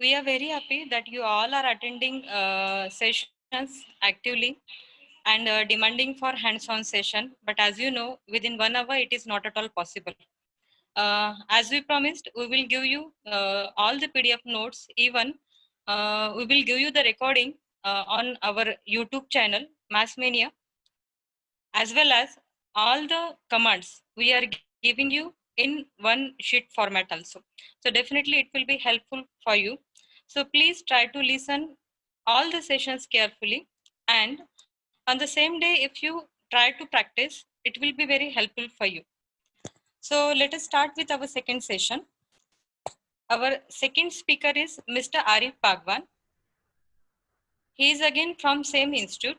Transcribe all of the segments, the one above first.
We are very happy that you all are attending sessions actively and demanding for hands-on session. But as you know, within 1 hour, it is not at all possible. As we promised, we will give you all the PDF notes. Even we will give you the recording on our YouTube channel, Mass Mania, as well as all the commands we are giving you in one sheet format also. So definitely it will be helpful for you. So please try to listen all the sessions carefully, and on the same day, if you try to practice, it will be very helpful for you. So let us start with our second session. Our second speaker is Mr. Arif Bagwan. He is again from same institute.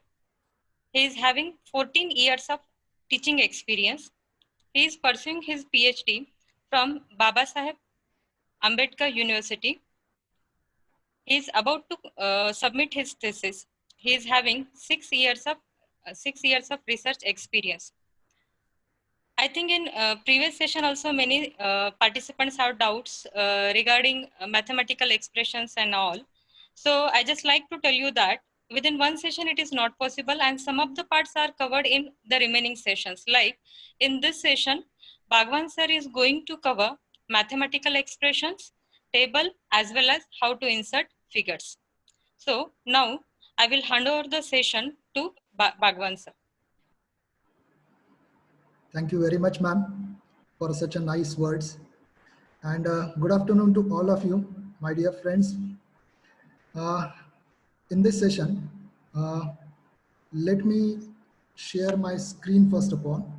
He is having 14 years of teaching experience. He is pursuing his PhD from Babasaheb Ambedkar University. He is about to submit his thesis. He is having 6 years of research experience. I think in previous session also many participants have doubts regarding mathematical expressions and all. So I just like to tell you that within one session it is not possible, and some of the parts are covered in the remaining sessions. Like in this session, Bhagwan sir is going to cover mathematical expressions, table, as well as how to insert figures. So now I will hand over the session to Bhagwan sir. Thank you very much, ma'am, for such a nice words. And good afternoon to all of you, my dear friends. In this session, let me share my screen first of all.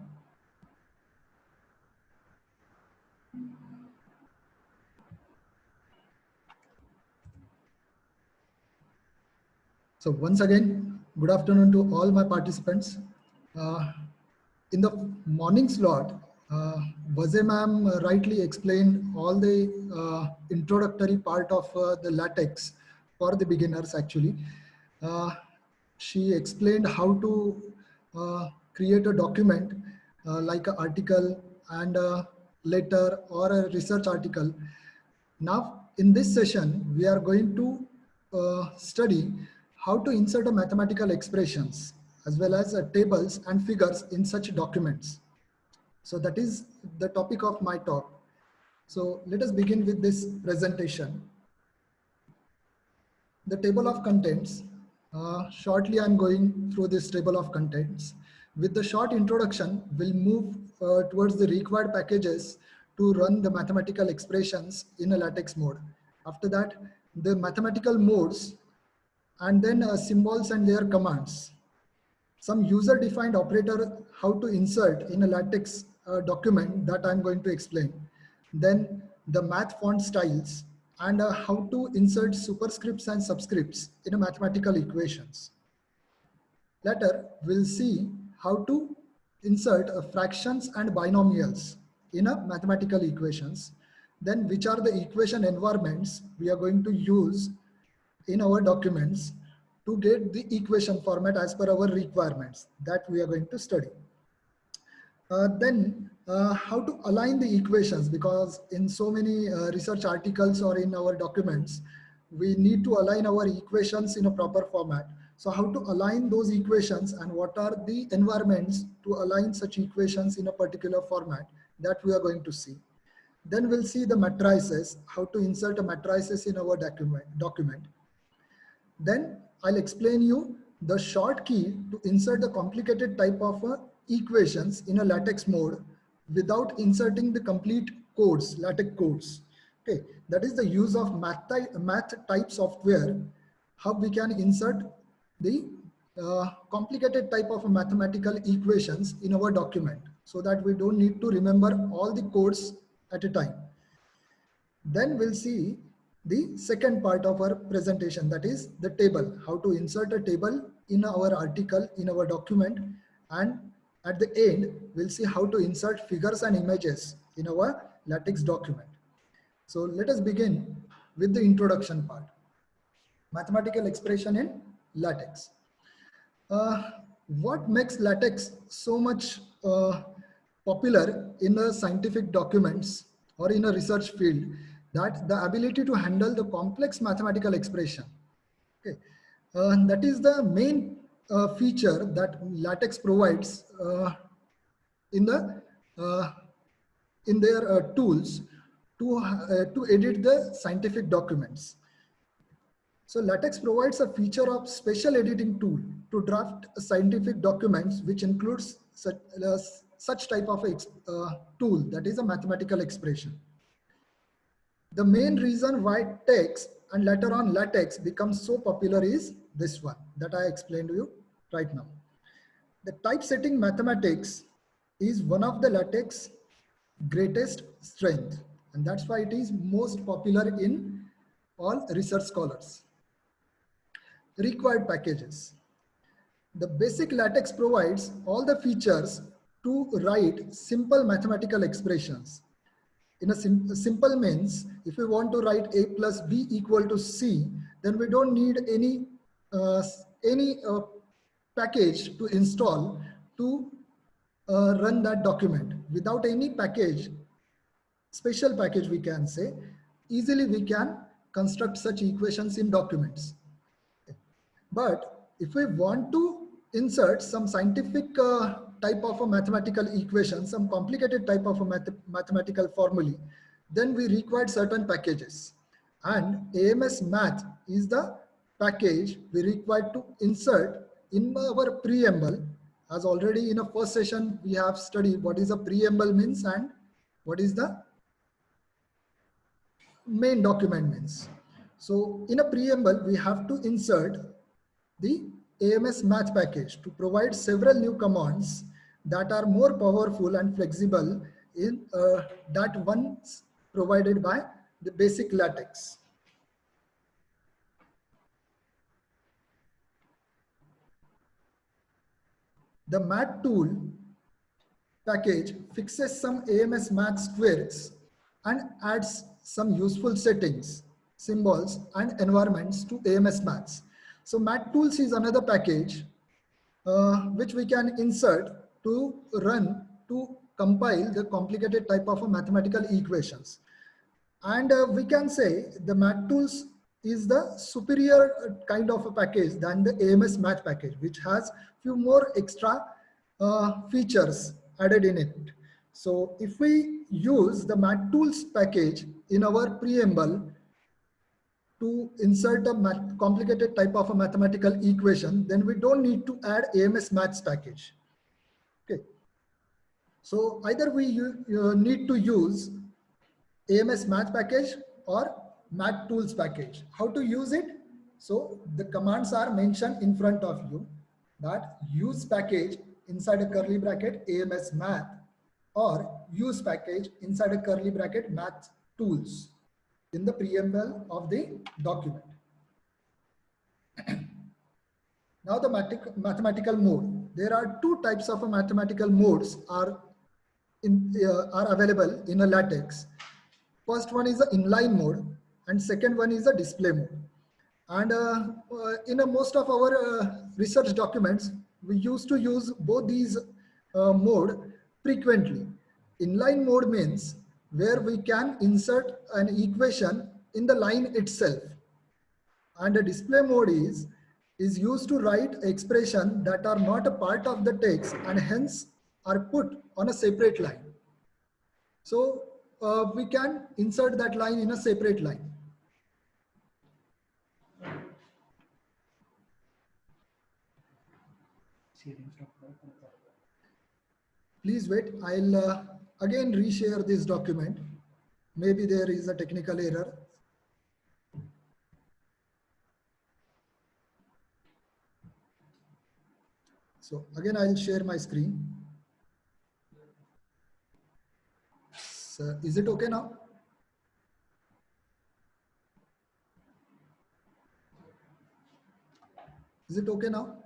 So once again, good afternoon to all my participants. In the morning slot, Vaze ma'am rightly explained all the introductory part of the LaTeX for the beginners actually. She explained how to create a document like an article and a letter or a research article. Now, in this session, we are going to study how to insert a mathematical expressions as well as tables and figures in such documents. So that is the topic of my talk. So let us begin with this presentation. The table of contents. Shortly, I'm going through this table of contents. With the short introduction, we'll move towards the required packages to run the mathematical expressions in a LaTeX mode. After that, the mathematical modes, and then symbols and their commands. Some user-defined operator, how to insert in a LaTeX document that I'm going to explain. Then the math font styles, and how to insert superscripts and subscripts in a mathematical equations. Later, we'll see how to insert fractions and binomials in a mathematical equations. Then which are the equation environments we are going to use in our documents to get the equation format as per our requirements that we are going to study. Then how to align the equations, because in so many research articles or in our documents, we need to align our equations in a proper format. So how to align those equations and what are the environments to align such equations in a particular format, that we are going to see. Then we'll see the matrices, how to insert a matrices in our document. Then I'll explain you the short key to insert the complicated type of equations in a LaTeX mode without inserting the complete codes, LaTeX codes. Okay, that is the use of math type software, how we can insert the complicated type of mathematical equations in our document, so that we don't need to remember all the codes at a time. Then we'll see the second part of our presentation, that is the table, how to insert a table in our article, in our document, and at the end, we'll see how to insert figures and images in our LaTeX document. So let us begin with the introduction part. Mathematical expression in LaTeX. What makes LaTeX so much popular in the scientific documents or in a research field? that the ability to handle the complex mathematical expression. Okay, that is the main feature that LaTeX provides in the uh, in their tools to edit the scientific documents. So LaTeX provides a feature of special editing tool to draft scientific documents, which includes such type of tool, that is a mathematical expression. The main reason why text and later on LaTeX becomes so popular is this one that I explained to you right now. The typesetting mathematics is one of the LaTeX greatest strength, and that's why it is most popular in all research scholars. Required packages. The basic LaTeX provides all the features to write simple mathematical expressions. In a simple means, if we want to write a plus b equal to c, then we don't need uh, any package to install to run that document. Without any package, special package we can say, easily we can construct such equations in documents. But if we want to insert some scientific type of a mathematical equation, some complicated type of a mathematical formulae, then we require certain packages. And AMS Math is the package we require to insert in our preamble. As already in a first session, we have studied what is a preamble means and what is the main document means. So in a preamble, we have to insert the AMS Math package to provide several new commands that are more powerful and flexible in that ones provided by the basic LaTeX. The Math tool package fixes some AMS Math queries and adds some useful settings, symbols, and environments to AMS Maths. So Math tools is another package which we can insert to run to compile the complicated type of mathematical equations. And we can say the Math tools is the superior kind of a package than the AMS Math package, which has few more extra features added in it. So if we use the Math tools package in our preamble to insert a complicated type of a mathematical equation, then we don't need to add AMS Maths package. Okay. So either we need to use AMS Math package or Math tools package. How to use it? So the commands are mentioned in front of you, that use package inside a curly bracket AMS Math, or use package inside a curly bracket Math tools in the preamble of the document. Now the mathematical mode. There are two types of mathematical modes are available in a LaTeX. First one is the inline mode and second one is the display mode. And in most of our research documents, we used to use both these mode frequently. Inline mode means where we can insert an equation in the line itself. And a display mode is used to write expression that are not a part of the text and hence are put on a separate line. So we can insert that line in a separate line. Please wait, I'll again reshare this document. Maybe there is a technical error. So again, I'll share my screen. So is it okay now? Is it okay now?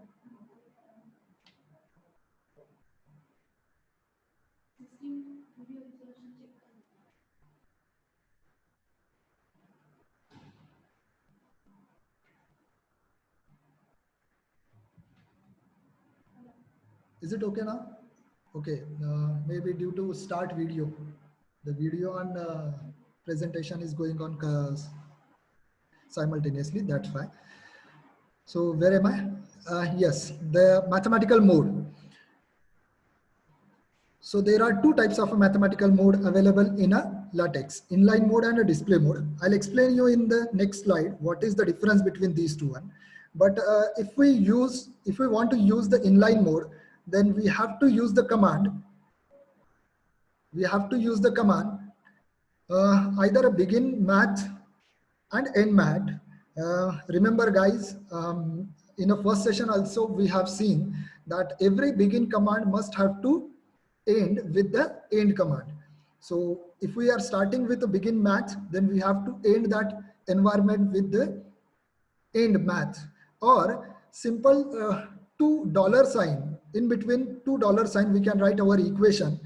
Is it okay now? Okay, maybe due to start video, the video on presentation is going on simultaneously, that's why. So where am I? Yes, the mathematical mode. So there are two types of a mathematical mode available in a LaTeX, inline mode and a display mode. I'll explain you in the next slide what is the difference between these two one. But if we want to use the inline mode, then we have to use the command. We have to use the command either a begin math and end math. Remember guys, in the first session also we have seen that every begin command must have to end with the end command. So if we are starting with the begin math, then we have to end that environment with the end math, or simple $2 sign. In between $2 sign we can write our equation,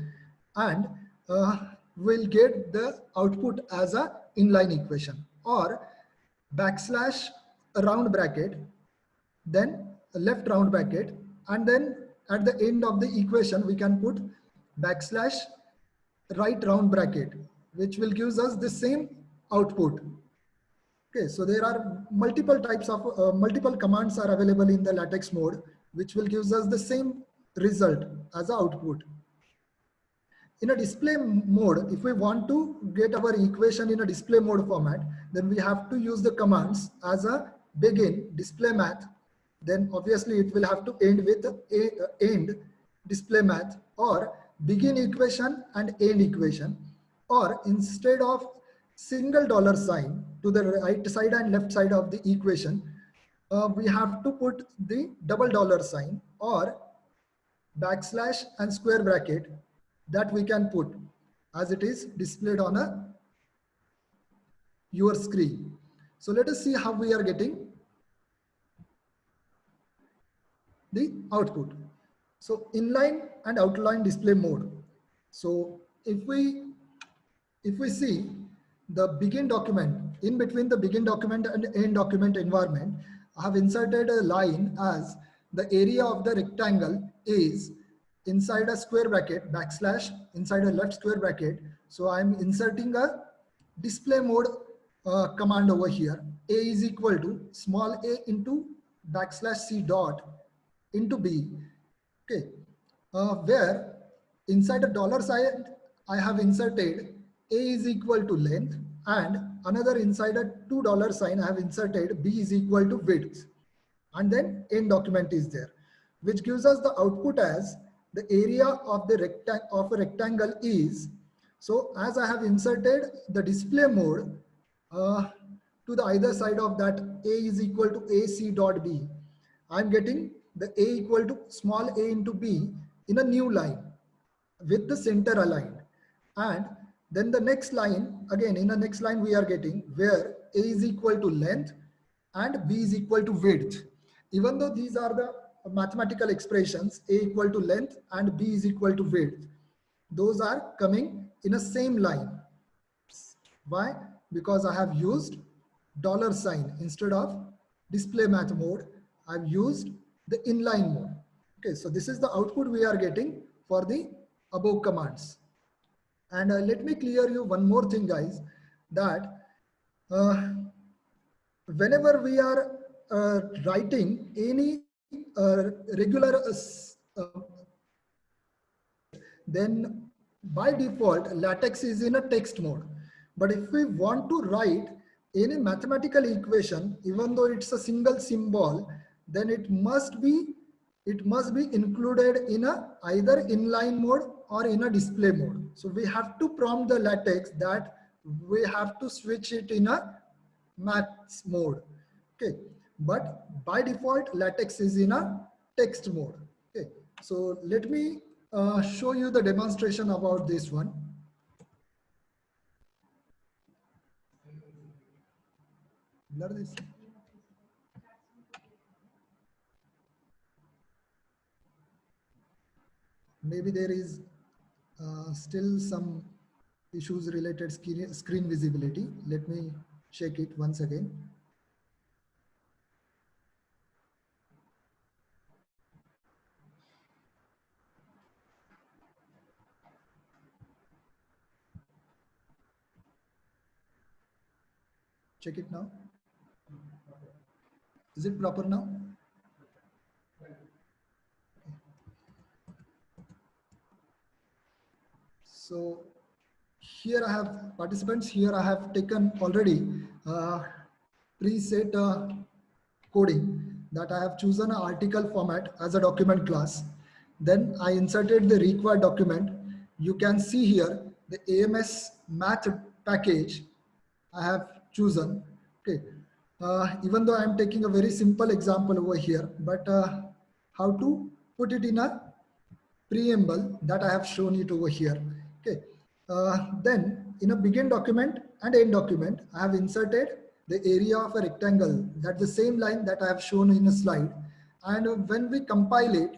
and we'll get the output as a inline equation, or backslash a round bracket, then a left round bracket, and then at the end of the equation we can put backslash right round bracket, which will gives us the same output. Okay, so there are multiple types of multiple commands are available in the LaTeX mode, which will gives us the same result as a output. In a display mode, if we want to get our equation in a display mode format, then we have to use the commands as a begin display math. Then obviously it will have to end with end display math, or begin equation and end equation, or instead of single dollar sign to the right side and left side of the equation, we have to put the double dollar sign or backslash and square bracket that we can put as it is displayed on your screen. So let us see how we are getting the output. So inline and outline display mode. So if we see the begin document, in between the begin document and end document environment, I have inserted a line as the area of the rectangle is inside a square bracket backslash inside a left square bracket. So I'm inserting a display mode command over here. A is equal to small a into backslash c dot into b. Okay, where inside a dollar sign I have inserted a is equal to length, and another inside a $2 sign I have inserted b is equal to width, and then end document is there, which gives us the output as the area of the of a rectangle is. So as I have inserted the display mode to the either side of that a is equal to ac dot b, I'm getting the a equal to small a into b in a new line with the center aligned. And then the next line, again in the next line we are getting where a is equal to length and b is equal to width. Even though these are the mathematical expressions, a equal to length and b is equal to width, those are coming in a same line. Why? Because I have used dollar sign instead of display math mode. I've used the inline mode. Okay, so this is the output we are getting for the above commands. And let me clear you one more thing, guys, that uh, whenever we are writing any regular then by default LaTeX is in a text mode. But if we want to write any mathematical equation, even though it's a single symbol, then it must be included in a either inline mode or in a display mode. So we have to prompt the LaTeX that we have to switch it in a maths mode. Okay, but by default LaTeX is in a text mode. Okay, so let me show you the demonstration about this one. Blur this. Maybe there is still some issues related screen visibility. Let me check it once again. Check it now. Is it proper now? So here I have participants. Here I have taken already preset coding that I have chosen an article format as a document class. Then I inserted the required document. You can see here the AMS math package I have chosen. Okay. Even though I am taking a very simple example over here, but how to put it in a preamble that I have shown it over here. Okay. Then in a begin document and end document, I have inserted the area of a rectangle, that the same line that I have shown in a slide. And when we compile it,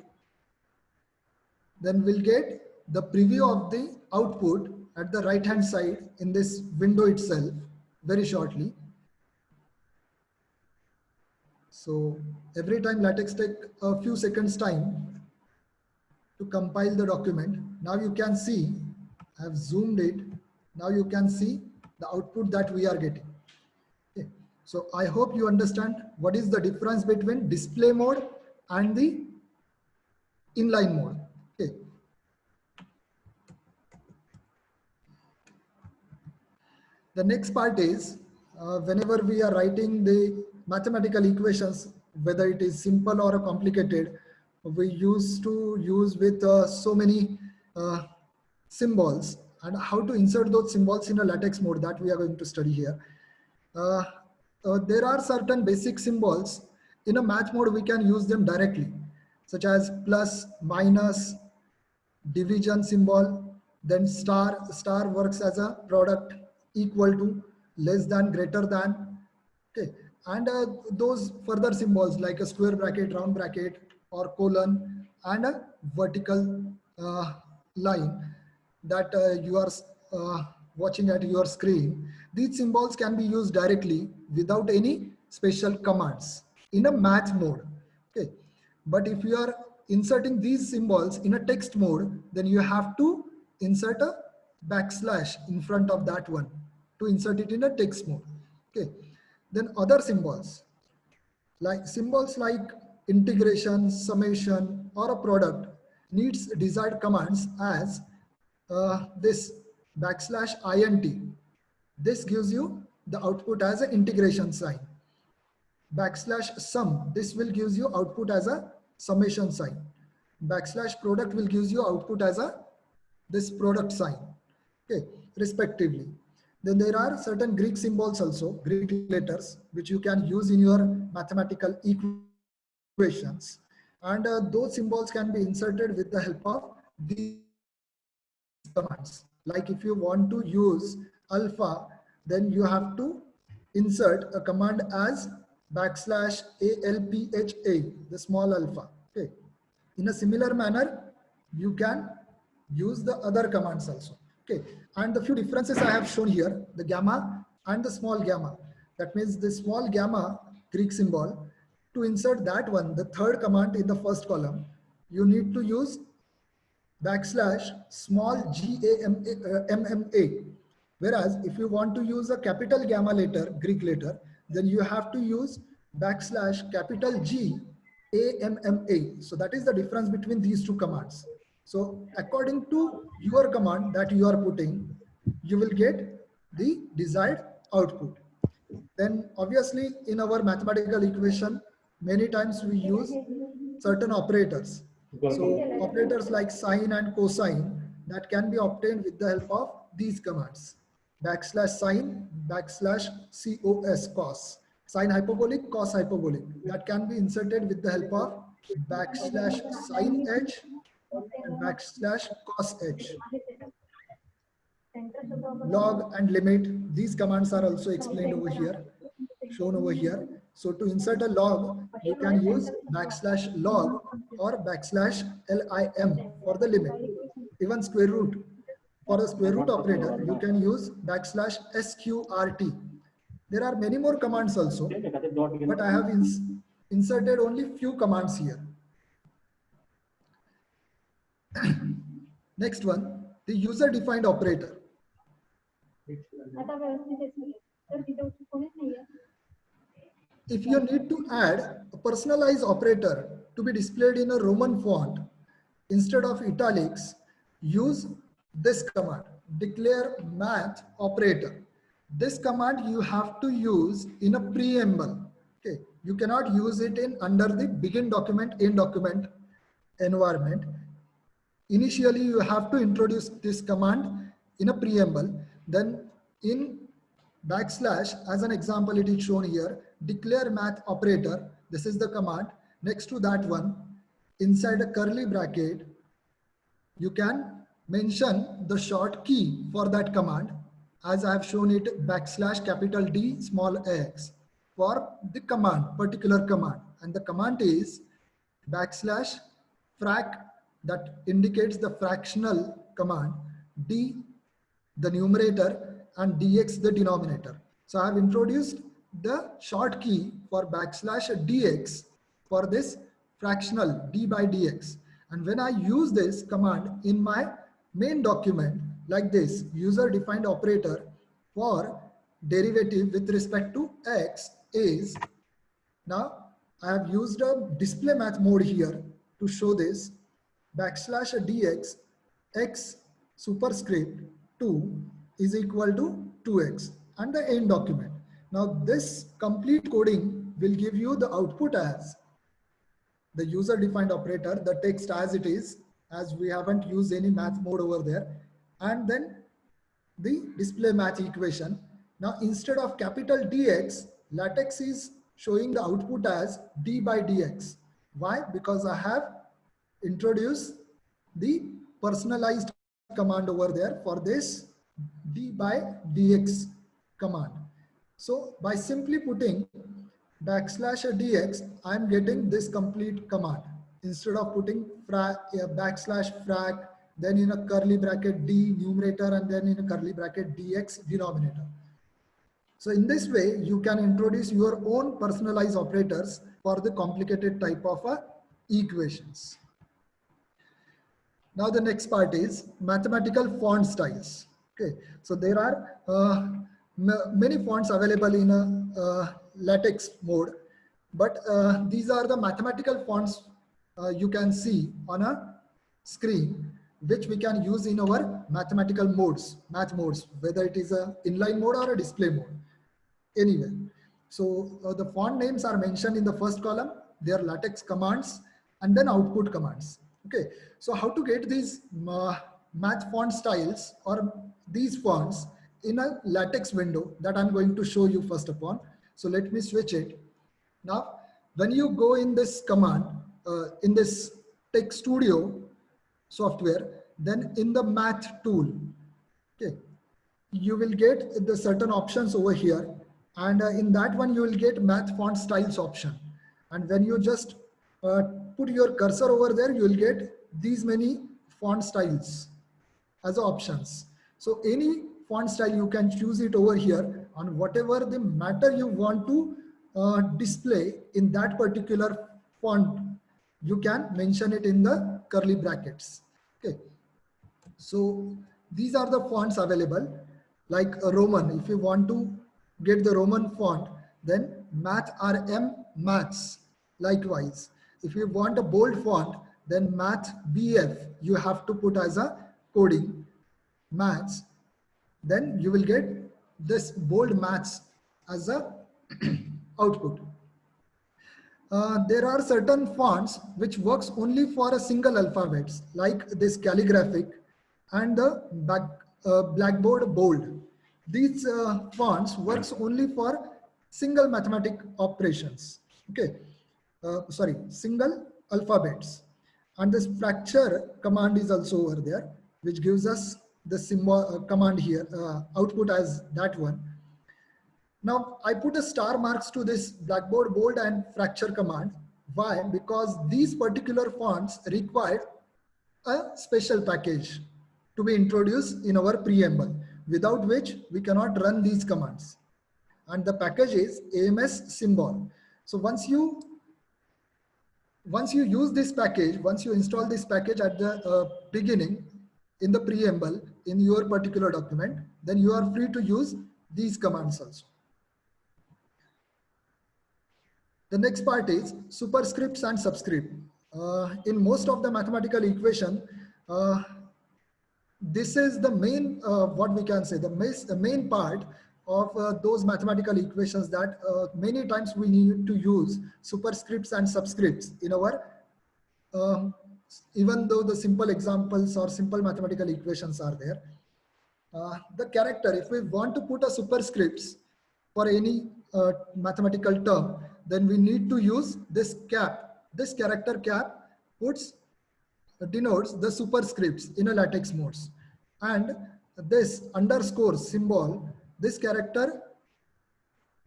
then we'll get the preview of the output at the right hand side in this window itself very shortly. So every time LaTeX take a few seconds time to compile the document. Now you can see, I have zoomed it. Now you can see the output that we are getting. Okay. So I hope you understand what is the difference between display mode and the inline mode. Okay. The next part is whenever we are writing the mathematical equations, whether it is simple or complicated, we used to use with so many symbols, and how to insert those symbols in a LaTeX mode that we are going to study here. There are certain basic symbols in a math mode. We can use them directly, such as plus, minus, division symbol, then star. Star works as a product, equal to, less than, greater than. Okay, and those further symbols like a square bracket, round bracket, or colon, and a vertical line that you are watching at your screen. These symbols can be used directly without any special commands in a math mode. Okay, but if you are inserting these symbols in a text mode, then you have to insert a backslash in front of that one to insert it in a text mode. Okay, then other symbols like integration, summation, or a product needs desired commands as this backslash int. This gives you the output as an integration sign. Backslash sum, this will gives you output as a summation sign. Backslash product will gives you output as a this product sign. Okay, respectively. Then there are certain Greek symbols also, Greek letters, which you can use in your mathematical equations. And those symbols can be inserted with the help of these commands. Like if you want to use alpha, then you have to insert a command as backslash alpha, the small alpha. Okay. In a similar manner, you can use the other commands also. Okay, and the few differences I have shown here, the gamma and the small gamma. That means the small gamma Greek symbol, to insert that one, the third command in the first column, you need to use backslash small gamma. Whereas if you want to use a capital gamma letter, Greek letter, then you have to use backslash capital G AMMA. So that is the difference between these two commands. So according to your command that you are putting, you will get the desired output. Then obviously in our mathematical equation, many times we use certain operators. So operators like sine and cosine that can be obtained with the help of these commands. Backslash sine, backslash cos. Sine hyperbolic, cos hyperbolic. That can be inserted with the help of backslash sine h and backslash cos h. Log and limit, these commands are also explained over here, shown over here. So to insert a log, you can use backslash log or backslash lim for the limit. Even square root, for the square root operator, you can use backslash sqrt. There are many more commands also, but I have inserted only few commands here. Next one, the user-defined operator. if you need to add a personalized operator to be displayed in a Roman font instead of italics, use this command, declare math operator. This command you have to use in a preamble. Okay, you cannot use it in under the begin document, end document environment. Initially, you have to introduce this command in a preamble. Then in backslash, as an example, it is shown here, declare math operator. This is the command. Next to that one, inside a curly bracket, you can mention the short key for that command, as I have shown it, backslash capital D small x for the command, particular command. And the command is backslash frac, that indicates the fractional command, D the numerator and dx the denominator. So I have introduced the short key for backslash dx for this fractional d by dx. And when I use this command in my main document like this, user defined operator for derivative with respect to x is, now I have used a display math mode here to show this, backslash dx x superscript 2 is equal to 2x and the end document. Now this complete coding will give you the output as the user defined operator, the text as it is, as we haven't used any math mode over there, and then the display math equation. Now instead of capital Dx, LaTeX is showing the output as d by dx. Why? Because I have introduced the personalized command over there for this d by dx command. So by simply putting backslash dx, I am getting this complete command. Instead of putting backslash frac, then in a curly bracket d numerator, and then in a curly bracket dx denominator. So in this way, you can introduce your own personalized operators for the complicated type of equations. Now the next part is mathematical font styles. Okay, so there are many fonts available in a LaTeX mode, but these are the mathematical fonts you can see on a screen, which we can use in our mathematical modes, math modes, whether it is a inline mode or a display mode, anyway. So the font names are mentioned in the first column. They are LaTeX commands and then output commands. Okay, so how to get these math font styles or these fonts in a LaTeX window, that I'm going to show you first upon. So let me switch it. Now, when you go in this command, in this Text Studio software, then in the math tool, okay, you will get the certain options over here. And in that one, you will get math font styles option. And when you just put your cursor over there, you will get these many font styles as options. So any font style, you can choose it over here on whatever the matter you want to display in that particular font. You can mention it in the curly brackets. Okay. So these are the fonts available, like a Roman. If you want to get the Roman font, then Math RM Maths. Likewise, if you want a bold font, then Math BF you have to put as a coding Maths. Then you will get this bold Maths as a output. There are certain fonts which works only for a single alphabets, like this calligraphic and the Blackboard bold. These fonts works only for single mathematic operations. Okay, sorry, single alphabets. And this fracture command is also over there, which gives us the symbol command here, output as that one. Now I put a star marks to this Blackboard bold and fracture command. Why? Because these particular fonts require a special package to be introduced in our preamble, without which we cannot run these commands. And the package is AMS symbol. So once you use this package, once you install this package at the beginning in the preamble in your particular document, then you are free to use these commands also. The next part is superscripts and subscript. In most of the mathematical equation, this is the main, what we can say, the main part of those mathematical equations that many times we need to use superscripts and subscripts in our, even though the simple examples or simple mathematical equations are there. The character, if we want to put a superscripts for any mathematical term, then we need to use this cap. This character cap denotes the superscripts in a latex modes, and this underscore symbol, this character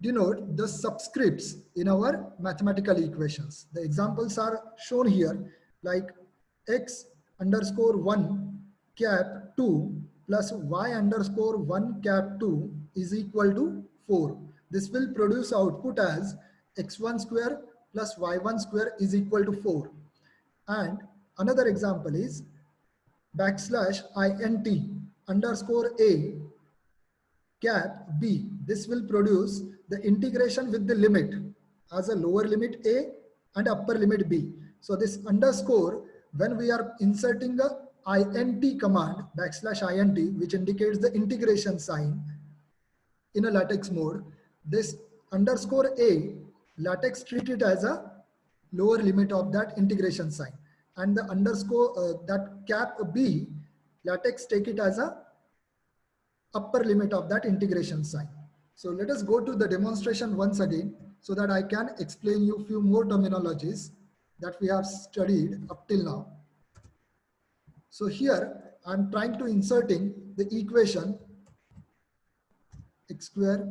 denote the subscripts in our mathematical equations. The examples are shown here, like x underscore 1 cap 2 plus y underscore 1 cap 2 is equal to 4. This will produce output as x1 square plus y1 square is equal to 4. And another example is backslash int underscore a cap b. This will produce the integration with the limit as a lower limit a and upper limit b. So this underscore, when we are inserting the int command, backslash int, which indicates the integration sign in a latex mode, this underscore a, latex treat it as a lower limit of that integration sign, and the underscore that cap b, latex take it as a upper limit of that integration sign. So let us go to the demonstration once again so that I can explain you few more terminologies that we have studied up till now. So here I'm trying to inserting the equation x square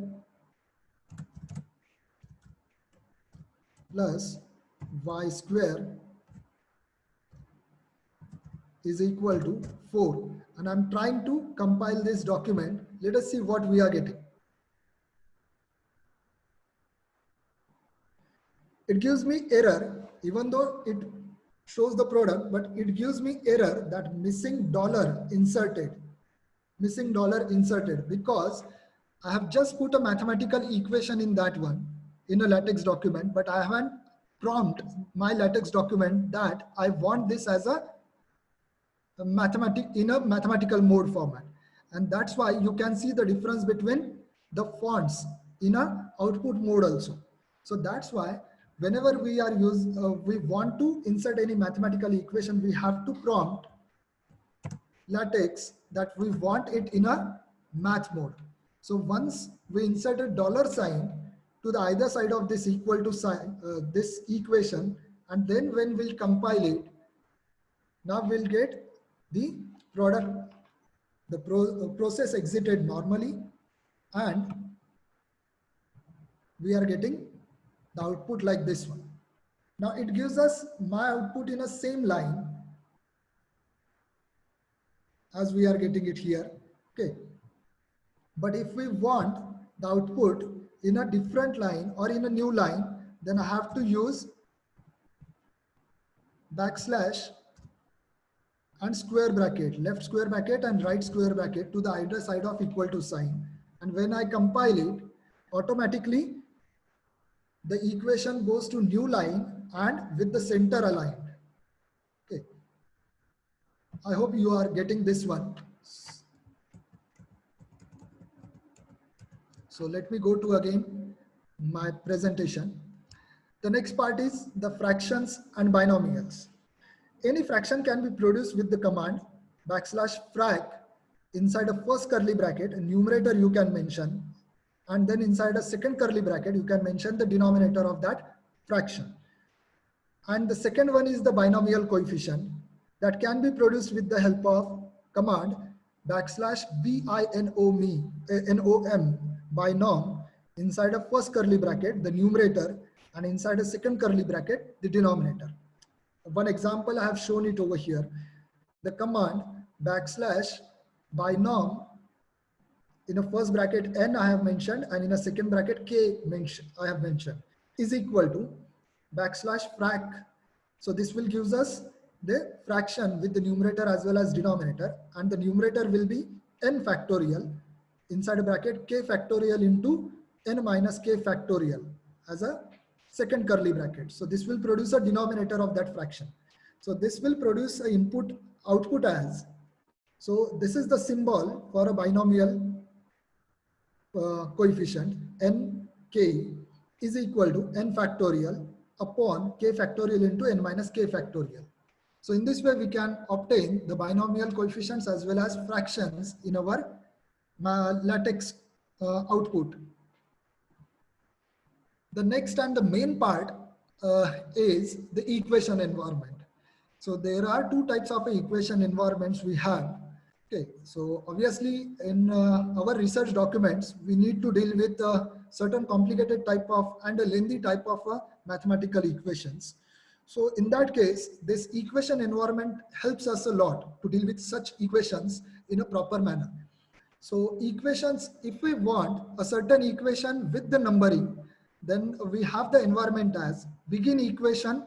plus y square is equal to 4, and I'm trying to compile this document. Let us see what we are getting. It gives me error, even though it shows the product, but it gives me error that missing dollar inserted, because I have just put a mathematical equation in that one in a latex document, but I haven't prompt my latex document that I want this as a mathematical mode format. And that's why you can see the difference between the fonts in a output mode also. So that's why whenever we want to insert any mathematical equation, we have to prompt latex that we want it in a math mode. So once we insert a dollar sign to the either side of this equal to sign, this equation, and then when we'll compile it, now we'll get the product, the process exited normally, and we are getting the output like this one. Now it gives us my output in a same line as we are getting it here. Okay. But if we want the output in a different line or in a new line, then I have to use backslash and square bracket, left square bracket and right square bracket to the either side of equal to sign. And when I compile it, automatically the equation goes to new line and with the center aligned. Okay. I hope you are getting this one. So let me go to again my presentation. The next part is the fractions and binomials. Any fraction can be produced with the command backslash frac. Inside a first curly bracket, a numerator you can mention, and then inside a second curly bracket, you can mention the denominator of that fraction. And the second one is the binomial coefficient that can be produced with the help of command backslash binom, binom, inside a first curly bracket, the numerator, and inside a second curly bracket, the denominator. One example I have shown it over here. The command backslash binom, in a first bracket n I have mentioned, and in a second bracket k I have mentioned, is equal to backslash frac. So this will give us the fraction with the numerator as well as denominator, and the numerator will be n factorial inside a bracket k factorial into n minus k factorial as a second curly bracket. So this will produce a denominator of that fraction. So this will produce a input output as, so this is the symbol for a binomial coefficient n k is equal to n factorial upon k factorial into n minus k factorial. So in this way we can obtain the binomial coefficients as well as fractions in our LaTeX output. The next and the main part is the equation environment. So there are two types of equation environments we have. Okay, so obviously in our research documents, we need to deal with certain complicated type of and a lengthy type of mathematical equations. So in that case, this equation environment helps us a lot to deal with such equations in a proper manner. So equations, if we want a certain equation with the numbering, then we have the environment as begin equation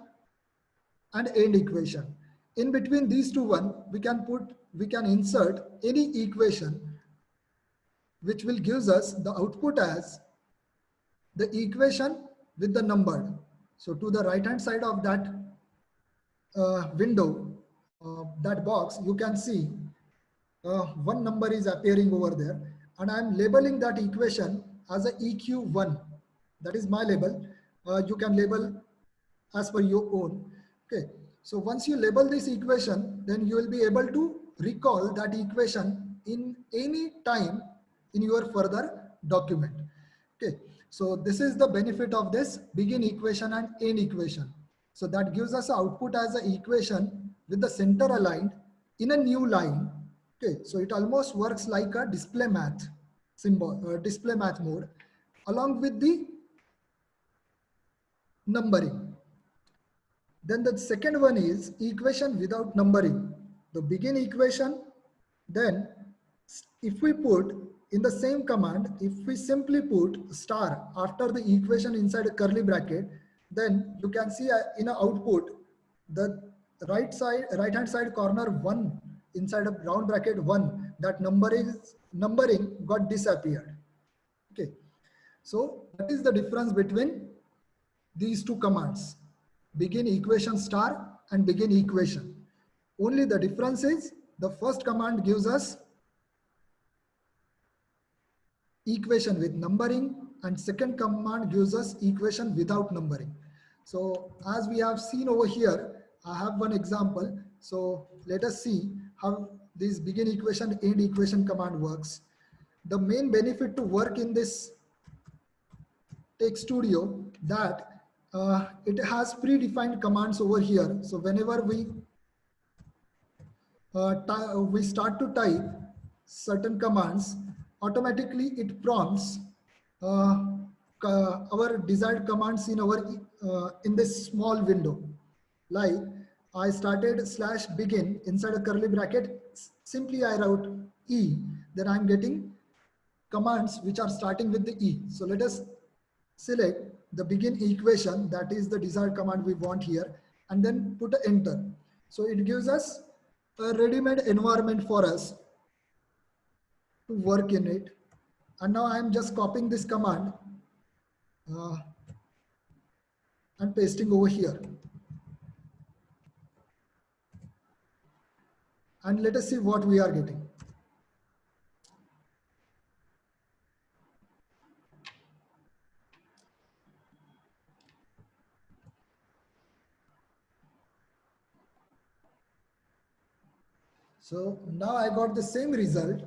and end equation. In between these two we can insert any equation which will gives us the output as the equation with the number. So to the right hand side of that window, that box, you can see one number is appearing over there, and I'm labeling that equation as a EQ1. That is my label. You can label as per your own. Okay, so once you label this equation, then you will be able to recall that equation in any time in your further document. Okay, so this is the benefit of this begin equation and end equation. So that gives us output as an equation with the center aligned in a new line. Okay, so it almost works like a display math symbol, display math mode, along with the numbering. Then the second one is equation without numbering. The begin equation, then if we put in the same command, if we simply put star after the equation inside a curly bracket, then you can see in an output, the right hand side corner 1 inside a round bracket 1, that numbering got disappeared. Okay, so that is the difference between these two commands, begin equation star and begin equation. Only the difference is the first command gives us equation with numbering and second command gives us equation without numbering. So as we have seen over here, I have one example. So let us see how this begin equation end equation command works. The main benefit to work in this Text Studio that it has predefined commands over here. So whenever we start to type certain commands, automatically it prompts our desired commands in our in this small window. Like I started /begin inside a curly bracket, simply I wrote E, then I'm getting commands which are starting with the E. So let us select the begin equation, that is the desired command we want here, and then put a enter. So it gives us a ready-made environment for us to work in it. And now I'm just copying this command and pasting over here. And let us see what we are getting. So now I got the same result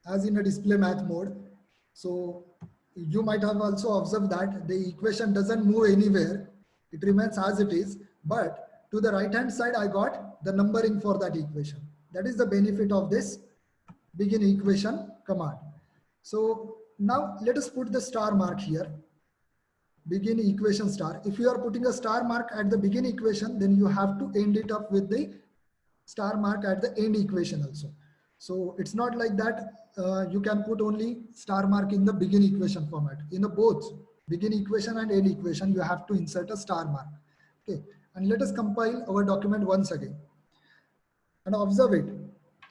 as in a display math mode. So you might have also observed that the equation doesn't move anywhere. It remains as it is, but to the right hand side, I got the numbering for that equation. That is the benefit of this begin equation command. So now let us put the star mark here. Begin equation star. If you are putting a star mark at the begin equation, then you have to end it up with the star mark at the end equation also. So it's not like that you can put only star mark in the begin equation format. In the both begin equation and end equation, you have to insert a star mark. Okay, and let us compile our document once again and observe it.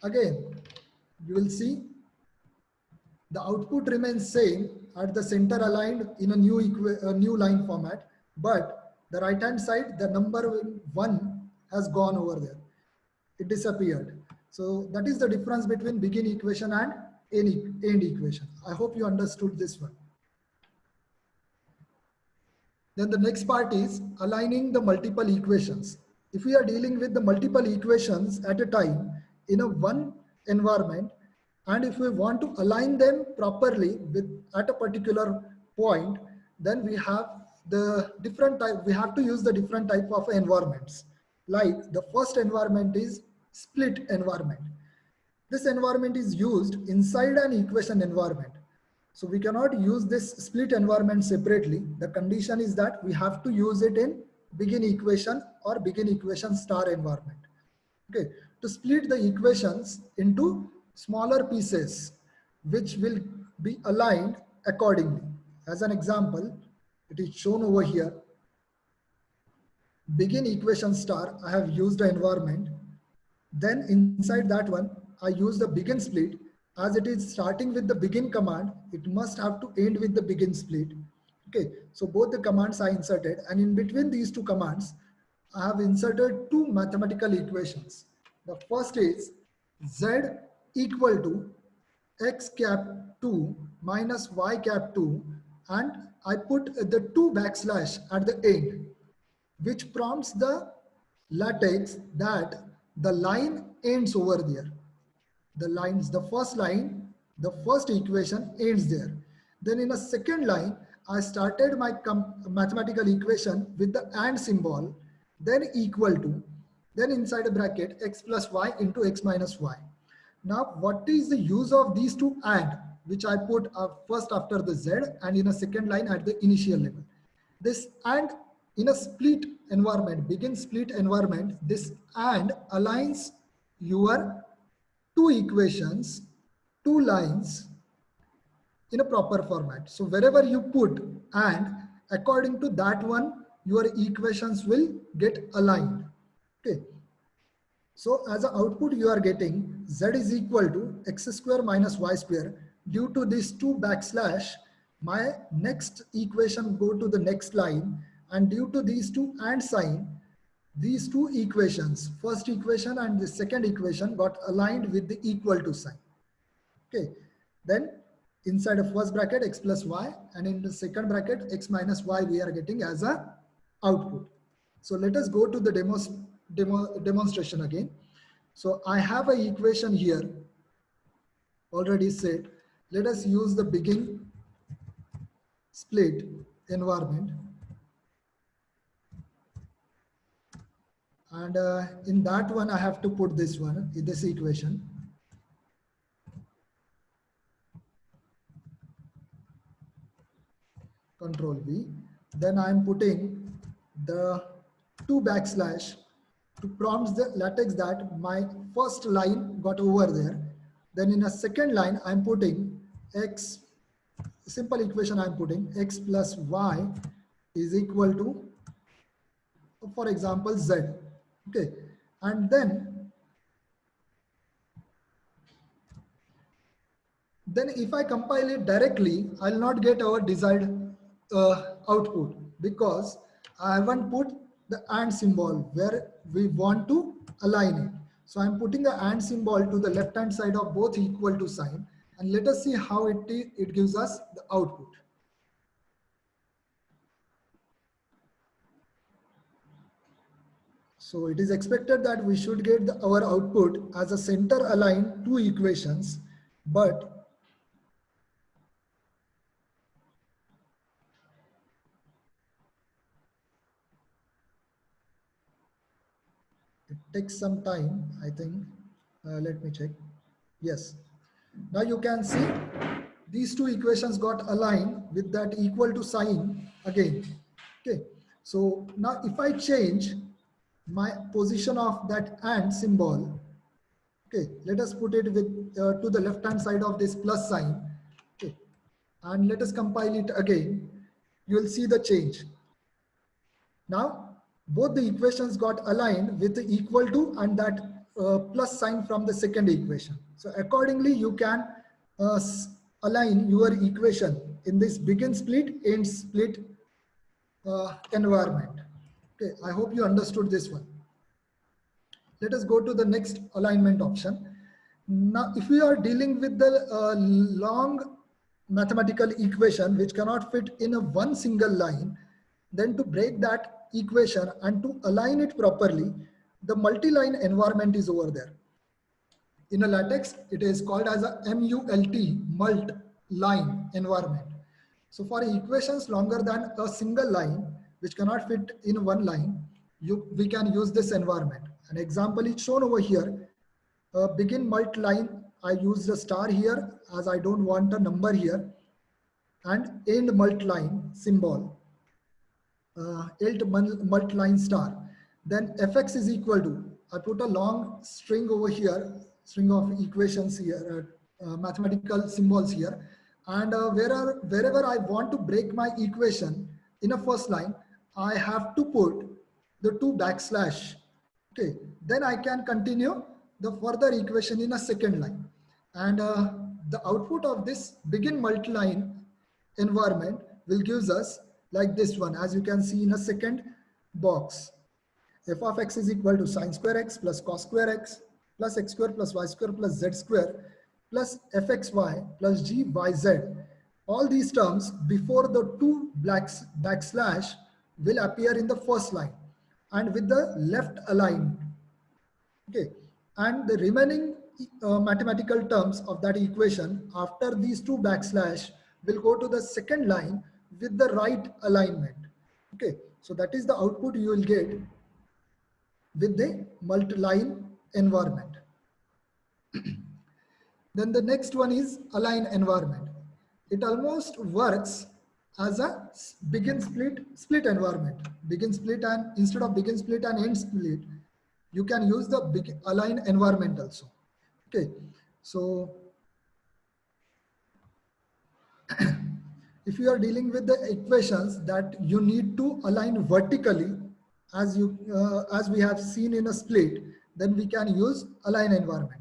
Again, you will see the output remains same at the center aligned in a new line format, but the right hand side, the number 1 has gone over there. It disappeared. So that is the difference between begin equation and end equation. I hope you understood this one. Then the next part is aligning the multiple equations. If we are dealing with the multiple equations at a time in a one environment, and if we want to align them properly with at a particular point, then we have the different type, we have to use the different type of environments. Like the first environment is split environment. This environment is used inside an equation environment. So we cannot use this split environment separately. The condition is that we have to use it in begin equation or begin equation star environment. Okay, to split the equations into smaller pieces, which will be aligned accordingly. As an example, it is shown over here. Begin equation star, I have used the environment. Then inside that one, I use the begin split. As it is starting with the begin command, it must have to end with the begin split. Okay, so both the commands are inserted, and in between these two commands, I have inserted two mathematical equations. The first is z equal to x cap 2 minus y cap 2, and I put the 2 backslash at the end, which prompts the LaTeX that the line ends over there. The lines, the first line, the first equation ends there. Then in a second line, I started my mathematical equation with the and symbol, then equal to, then inside a bracket x plus y into x minus y. Now, what is the use of these two and, which I put first after the z and in a second line at the initial level? This and in a split environment, begin split environment, this and aligns your two equations, two lines in a proper format. So wherever you put and, according to that one, your equations will get aligned. Okay. So as an output, you are getting z is equal to x square minus y square. Due to these two backslash, my next equation go to the next line, and due to these two and sign, these two equations, first equation and the second equation, got aligned with the equal to sign. Okay, then inside of first bracket x plus y, and in the second bracket x minus y, we are getting as a output. So let us go to the demonstration again. So I have an equation here already set. Let us use the begin split environment. And in that one, I have to put this one, this equation. Control V. Then I am putting the two backslash to prompt the LaTeX that my first line got over there. Then in a second line, I'm putting x, simple equation I'm putting x plus y is equal to, for example, z. Okay, and then if I compile it directly, I'll not get our desired output, because I haven't put the and symbol where we want to align it. So I'm putting the and symbol to the left hand side of both equal to sign, and let us see how it gives us the output. So it is expected that we should get our output as a center aligned two equations, but it takes some time, I think. Let me check. Yes. Now you can see these two equations got aligned with that equal to sign again. Okay. So now if I change my position of that and symbol, okay, let us put it with to the left hand side of this plus sign. Okay. And let us compile it again. You will see the change. Now, both the equations got aligned with the equal to and that plus sign from the second equation. So accordingly, you can align your equation in this begin split, end split environment. Okay, I hope you understood this one. Let us go to the next alignment option. Now, if we are dealing with the long mathematical equation which cannot fit in a one single line, then to break that equation and to align it properly, the multi-line environment is over there. In a LaTeX, it is called as a MULT, line environment. So for equations longer than a single line, which cannot fit in one line, we can use this environment. An example is shown over here. Begin mult line, I use the star here as I don't want a number here, and end mult line symbol, mult line star. Then fx is equal to, I put a long string over here, string of equations here, mathematical symbols here, and wherever I want to break my equation in a first line, I have to put the 2 backslash. Okay, then I can continue the further equation in a second line, and the output of this begin multi-line environment will gives us like this one, as you can see in a second box. F of x is equal to sine square x plus cos square x plus x square plus y square plus z square plus fxy plus gyz. All these terms before the 2 backslash will appear in the first line and with the left aligned. Okay, and the remaining mathematical terms of that equation after these 2 backslash will go to the second line with the right alignment. Okay, so that is the output you will get with the multi-line environment. Then the next one is align environment. It almost works as a begin split environment. Begin split, and instead of begin split and end split, you can use the align environment also. Okay, so if you are dealing with the equations that you need to align vertically, as we have seen in a split, then we can use align environment.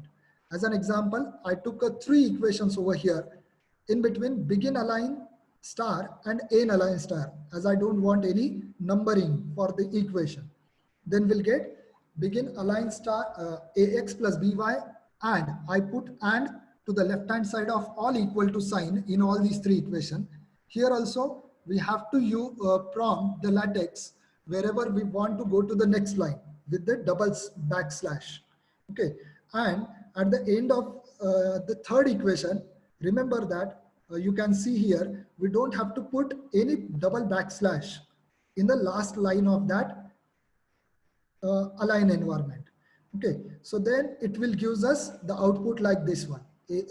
As an example, I took 3 equations over here. In between begin align star and end align star, as I don't want any numbering for the equation. Then we'll get begin align star ax plus by, and I put and to the left hand side of all equal to sign in all these 3 equations. Here also we have to use prompt the LaTeX wherever we want to go to the next line with the double backslash. Okay, and at the end of the third equation, remember that you can see here we don't have to put any double backslash in the last line of that align environment. Okay, so then it will gives us the output like this one: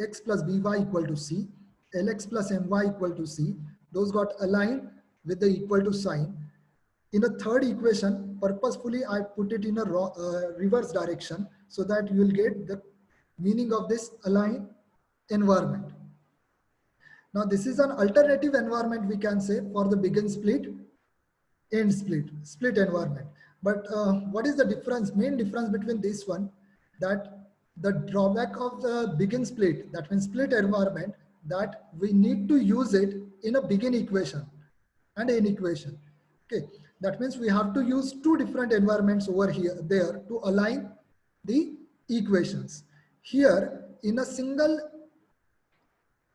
ax plus by equal to c, lx plus my equal to c. Those got aligned with the equal to sign. In the third equation, purposefully I put it in a reverse direction so that you will get the meaning of this align environment. Now this is an alternative environment, we can say, for the begin split, end split environment. But what is the difference, main difference between this one? That the drawback of the begin split, that means split environment, that we need to use it in a begin equation and end equation. Okay, that means we have to use 2 different environments over here, there, to align the equations. Here, in a single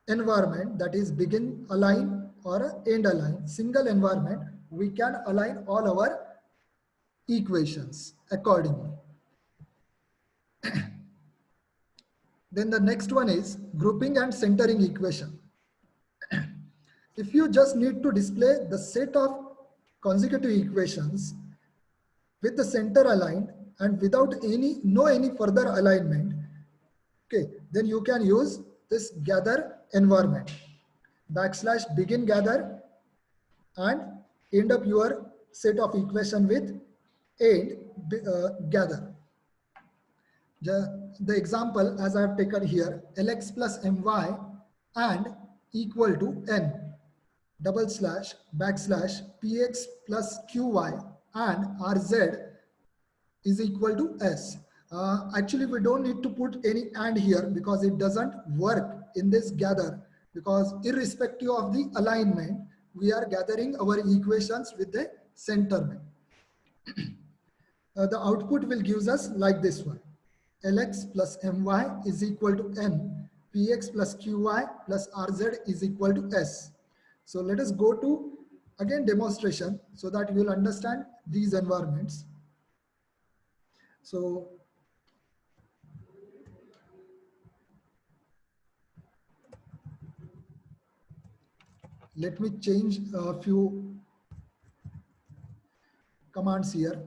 environment, that is begin align or end align, single environment, we can align all our equations accordingly. Then the next one is grouping and centering equation. If you just need to display the set of consecutive equations with the center aligned and without any further alignment, okay, then you can use this gather environment. Backslash begin gather and end up your set of equation with end gather. The example as I have taken here, lx plus my and equal to n double slash backslash px plus qy and rz is equal to s. Actually, we don't need to put any and here because it doesn't work in this gather, because irrespective of the alignment, we are gathering our equations with the center. The output will give us like this one. Lx plus my is equal to n, px plus qy plus rz is equal to s. So let us go to again demonstration so that you will understand these environments. So let me change a few commands here.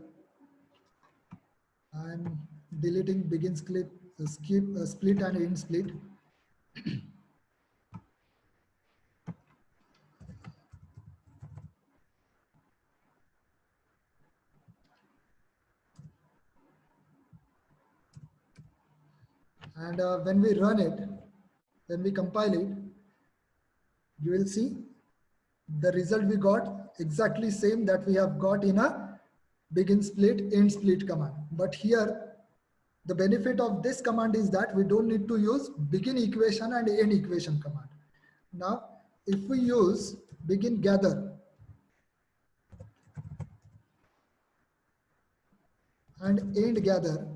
I'm deleting begin split, split and end split. And when we run it, when we compile it, you will see the result we got exactly same that we have got in a begin split, end split command. But here, the benefit of this command is that we don't need to use begin equation and end equation command. Now, if we use begin gather and end gather,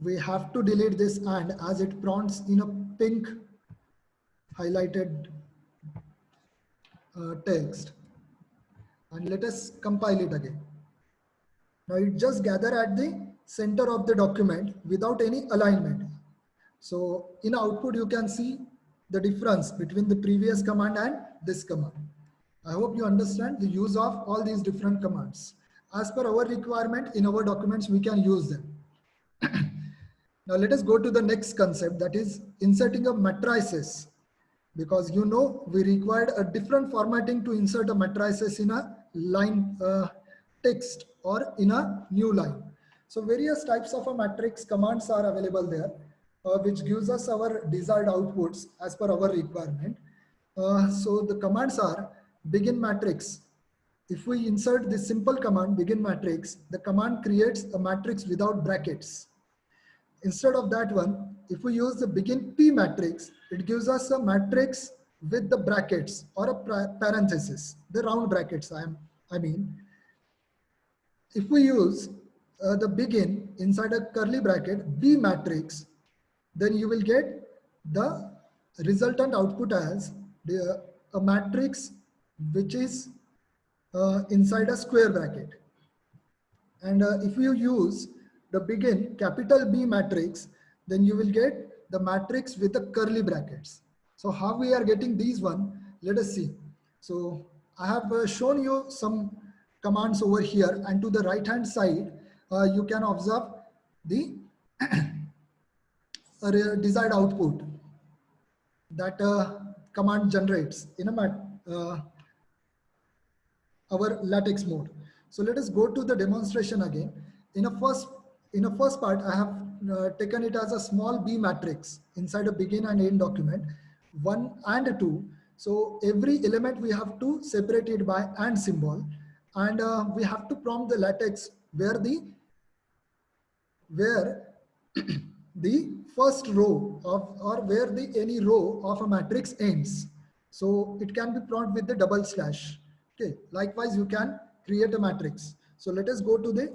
we have to delete this and as it prompts in a pink highlighted text. And let us compile it again. Now it just gather at the center of the document without any alignment. So in output, you can see the difference between the previous command and this command. I hope you understand the use of all these different commands. As per our requirement in our documents, we can use them. Now let us go to the next concept, that is inserting a matrices. Because you know we required a different formatting to insert a matrices in a line text or in a new line. So various types of a matrix commands are available there, which gives us our desired outputs as per our requirement. So the commands are begin matrix. If we insert this simple command begin matrix, the command creates a matrix without brackets. Instead of that one, if we use the begin P matrix, it gives us a matrix with the brackets or a parenthesis, the round brackets I mean. If we use the begin inside a curly bracket B matrix, then you will get the resultant output as a matrix which is inside a square bracket. And if you use the begin capital B matrix, then you will get the matrix with the curly brackets. So how we are getting these one, let us see. So I have shown you some commands over here, and to the right hand side, you can observe the desired output that command generates in our latex mode. So let us go to the demonstration again. In a first part, I have taken it as a small B matrix inside a begin and end document, 1 and 2. So every element we have to separate it by and symbol, and we have to prompt the latex where the first row of or where the any row of a matrix ends. So it can be prompted with the double slash. Okay. Likewise, you can create a matrix. So let us go to the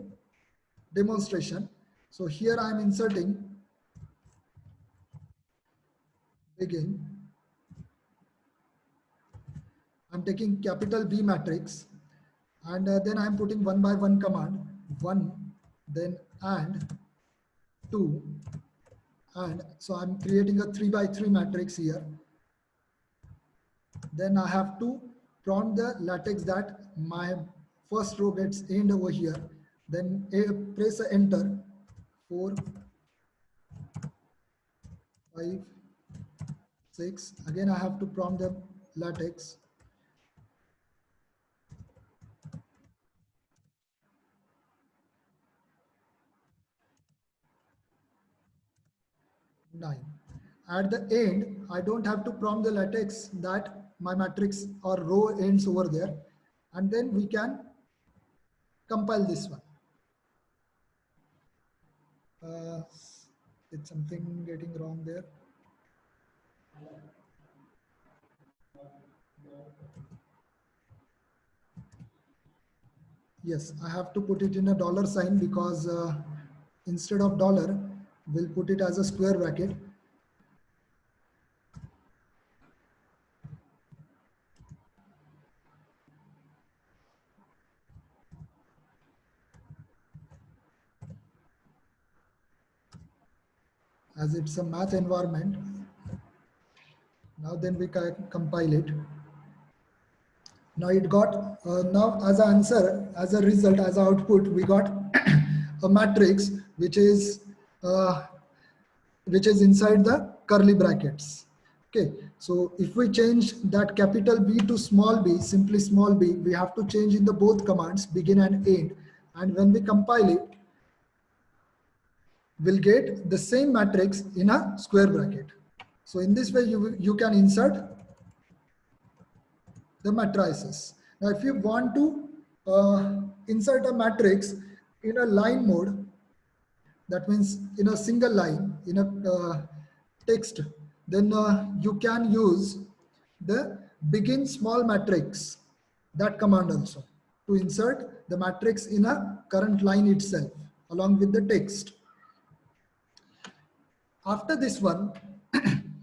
demonstration. So here I am inserting begin. I'm taking capital B matrix, and then I'm putting one by one command, 1, then and 2, and so I'm creating a 3 by 3 matrix here. Then I have to prompt the latex that my first row gets end over here. Then press enter. 4, 5, 6. Again I have to prompt the latex. 9. At the end, I don't have to prompt the latex that my matrix or row ends over there. And then we can compile this one. It's something getting wrong there. Yes, I have to put it in a dollar sign because instead of dollar, we'll put it as a square bracket. As it's a math environment. Now then we can compile it. Now it got, now as an answer, as a result, as an output, we got a matrix uh, which is inside the curly brackets. Okay, so if we change that capital B to small b, simply small b, we have to change in the both commands, begin and end. And when we compile it, we'll get the same matrix in a square bracket. So in this way, you can insert the matrices. Now, if you want to insert a matrix in a line mode, that means in a single line, in a text, then you can use the begin small matrix, that command also, to insert the matrix in a current line itself along with the text. After this one,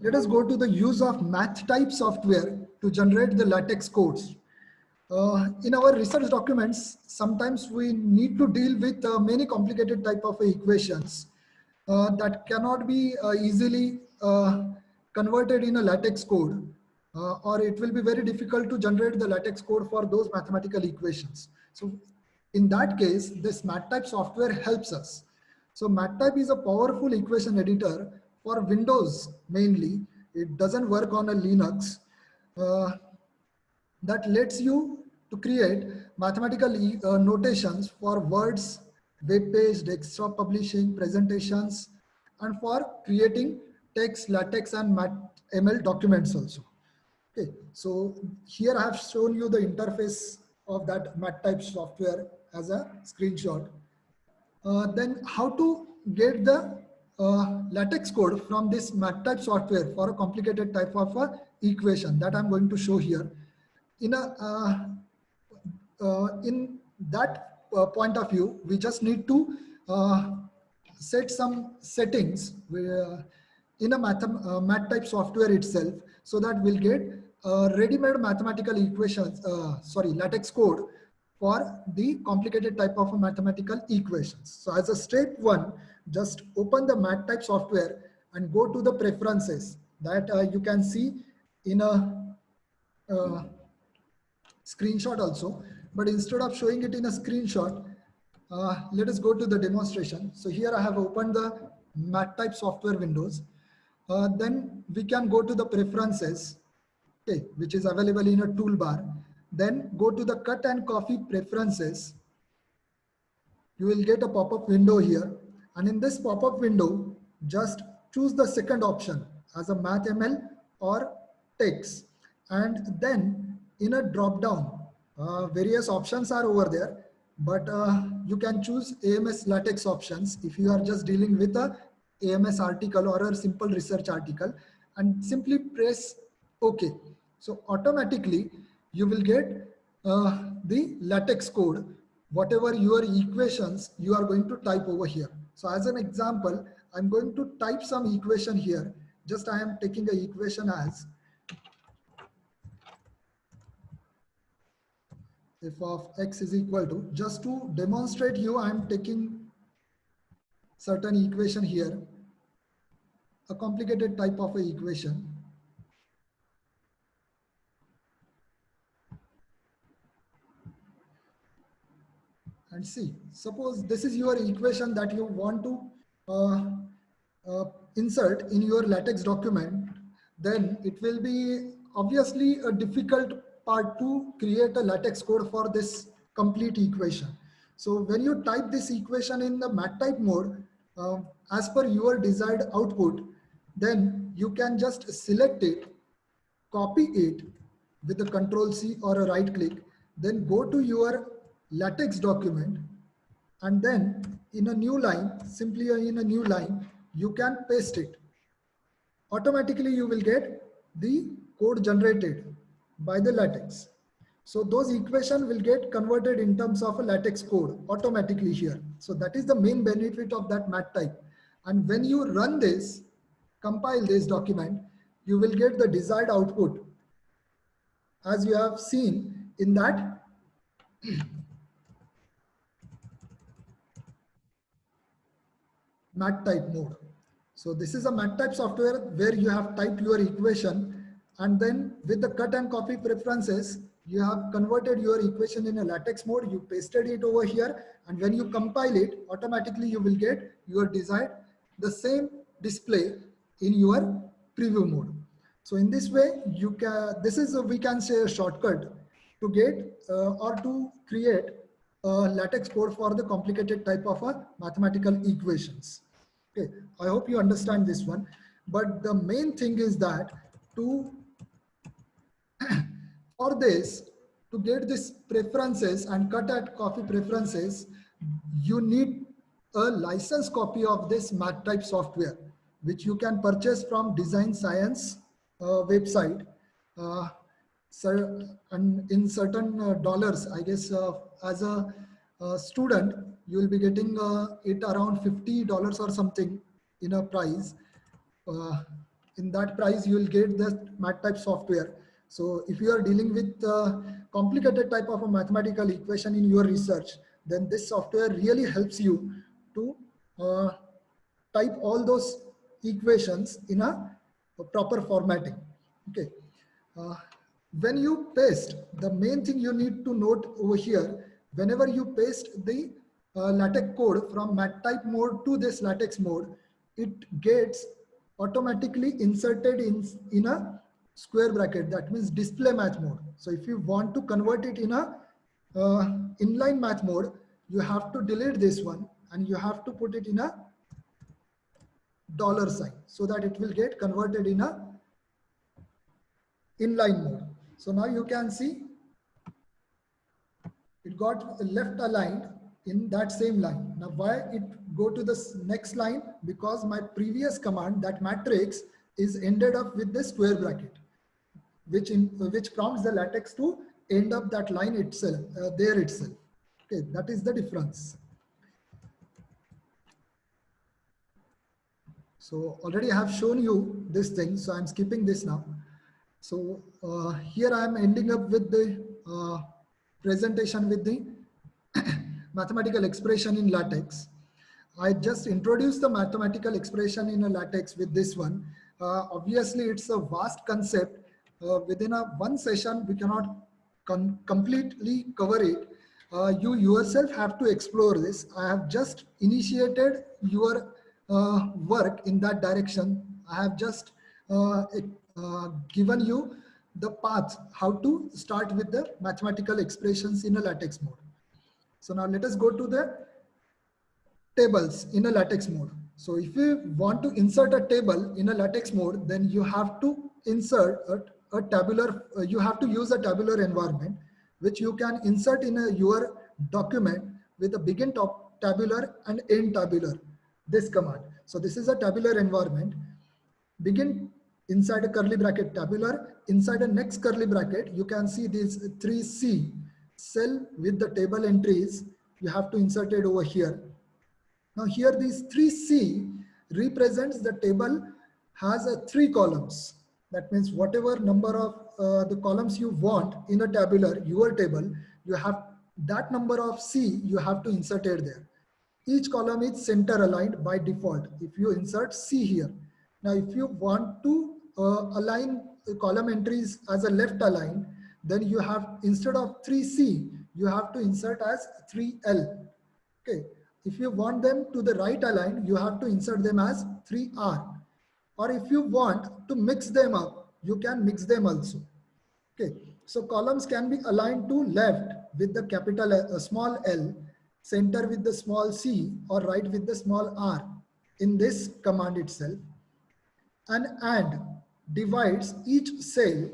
let us go to the use of math type software to generate the LaTeX codes. In our research documents, sometimes we need to deal with many complicated type of equations that cannot be easily converted in a LaTeX code, or it will be very difficult to generate the LaTeX code for those mathematical equations. So in that case, this MathType software helps us. So MathType is a powerful equation editor for Windows mainly. It doesn't work on a Linux. That lets you to create mathematical notations for words, web page, desktop publishing, presentations, and for creating text, LaTeX, and ML documents also. Okay, so here I have shown you the interface of that MathType software as a screenshot. Then how to get the LaTeX code from this MathType software for a complicated type of equation that I'm going to show here. In that point of view, we just need to set some settings in a MathType software itself, so that we'll get ready-made mathematical equations, LaTeX code for the complicated type of mathematical equations. So as a step one, just open the MathType software and go to the preferences that you can see in a screenshot also. But instead of showing it in a screenshot, let us go to the demonstration. So here I have opened the MathType software windows. Then we can go to the preferences, okay, which is available in a toolbar. Then go to the cut and copy preferences. You will get a pop-up window here. And in this pop-up window, just choose the second option as a MathML or text. And then in a drop-down, various options are over there, but you can choose AMS LaTeX options if you are just dealing with a AMS article or a simple research article, and simply press OK. So automatically you will get the LaTeX code, whatever your equations you are going to type over here. So as an example, I'm going to type some equation here. Just I am taking an equation as f of x is equal to, just to demonstrate you, I'm taking certain equation here, a complicated type of a equation. And see, suppose this is your equation that you want to insert in your LaTeX document, then it will be obviously a difficult part to create a LaTeX code for this complete equation. So when you type this equation in the MathType mode, as per your desired output, then you can just select it, copy it with a Control C or a right click, then go to your LaTeX document, and then in a new line, simply in a new line, you can paste it. Automatically you will get the code generated by the latex. So those equations will get converted in terms of a latex code automatically here. So that is the main benefit of that mat type. And when you run this, compile this document, you will get the desired output as you have seen in that mat type mode. So this is a mat type software where you have typed your equation, and then with the cut and copy preferences, you have converted your equation in a latex mode, you pasted it over here, and when you compile it, automatically you will get your desired, the same display in your preview mode. So in this way, you can, this is a, we can say a shortcut to get or to create a latex code for the complicated type of mathematical equations. Okay, I hope you understand this one. But the main thing is that to for this, to get this preferences and cut and copy preferences, you need a license copy of this math type software, which you can purchase from Design Science website. Sir, and in certain dollars, I guess as a student, you will be getting it around $50 or something in a price. Uh, in that price, you will get the math type software. So if you are dealing with complicated type of a mathematical equation in your research, then this software really helps you to uh, type all those equations in a proper formatting. Okay. Uh, when you paste, the main thing you need to note over here, whenever you paste the LaTeX code from mat type mode to this LaTeX mode, it gets automatically inserted in a square bracket. That means display math mode. So if you want to convert it in a inline math mode, you have to delete this one and you have to put it in a dollar sign so that it will get converted in a inline mode. So now you can see it got left aligned in that same line. Now why it go to the next line? Because my previous command, that matrix, is ended up with the square bracket, which prompts the LaTeX to end up that line itself, there itself. Okay, that is the difference. So already I have shown you this thing, so I'm skipping this now. So here I am ending up with the presentation with the mathematical expression in LaTeX. I just introduced the mathematical expression in a LaTeX with this one. Obviously, it's a vast concept. Within one session, we cannot completely cover it. You yourself have to explore this. I have just initiated your work in that direction. I have just given you the path how to start with the mathematical expressions in a LaTeX mode. So now let us go to the tables in a LaTeX mode. So if you want to insert a table in a LaTeX mode, then you have to insert a tabular, you have to use a tabular environment, which you can insert in your document with a begin top tabular and end tabular, this command. So this is a tabular environment. Begin inside a curly bracket tabular, inside a next curly bracket, you can see these 3C cell with the table entries. You have to insert it over here. Now here these 3C represents the table has a 3 columns. That means whatever number of the columns you want in a tabular, your table, you have that number of C you have to insert it there. Each column is center aligned by default if you insert C here. Now if you want to align column entries as a left aligned, then you have, instead of 3C, you have to insert as 3L. Okay. If you want them to the right align, you have to insert them as 3R. Or if you want to mix them up, you can mix them also. Okay. So columns can be aligned to left with the capital small L, center with the small c, or right with the small r in this command itself. And divides each cell.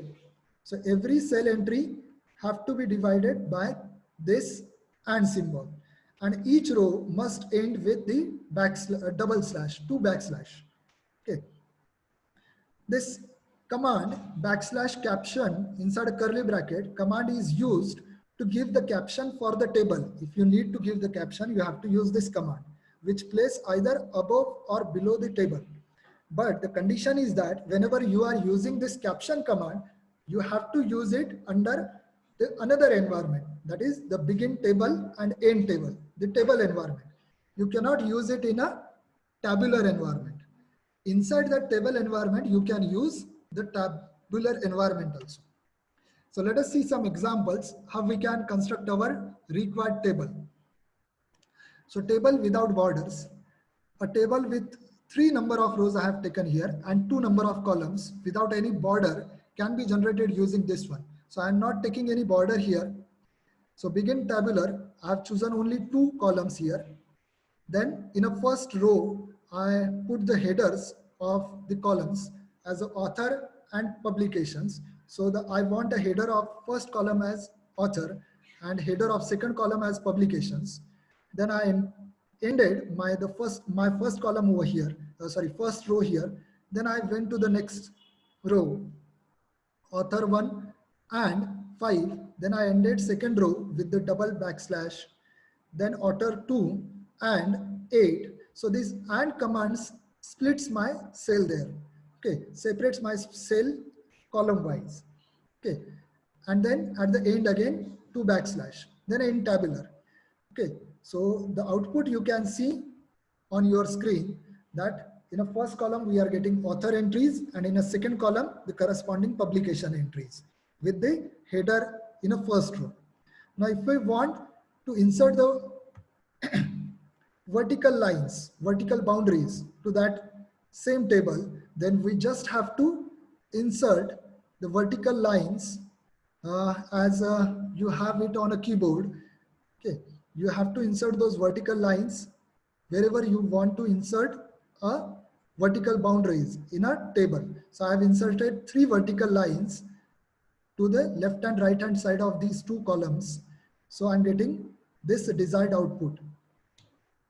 So every cell entry have to be divided by this and symbol. And each row must end with the double slash, 2 backslash. Okay. This Command \caption inside a curly bracket command is used to give the caption for the table. If you need to give the caption, you have to use this command, which place either above or below the table. But the condition is that whenever you are using this caption command, you have to use it under another environment, that is the begin table and end table, the table environment. You cannot use it in a tabular environment. Inside that table environment, you can use the tabular environment also. So let us see some examples how we can construct our required table. So table without borders, a table with 3 number of rows I have taken here and 2 number of columns without any border can be generated using this one. So I am not taking any border here. So begin tabular, I have chosen only 2 columns here. Then in a first row, I put the headers of the columns as a author and publications. So I want a header of first column as author and header of second column as publications. Then I ended my first column over here, first row here. Then I went to the next row, author 1 and 5. Then I ended second row with the double backslash. Then author 2 and 8. So this and commands splits my cell there. Okay, separates my cell column wise. Okay, and then at the end again 2 backslash. Then in tabular. Okay, so the output you can see on your screen that in a first column we are getting author entries and in a second column the corresponding publication entries with the header in a first row. Now if we want to insert the vertical lines, vertical boundaries to that same table, then we just have to insert the vertical lines as you have it on a keyboard. Okay, you have to insert those vertical lines wherever you want to insert a vertical boundaries in a table. So I have inserted 3 vertical lines to the left and right hand side of these 2 columns. So I'm getting this desired output.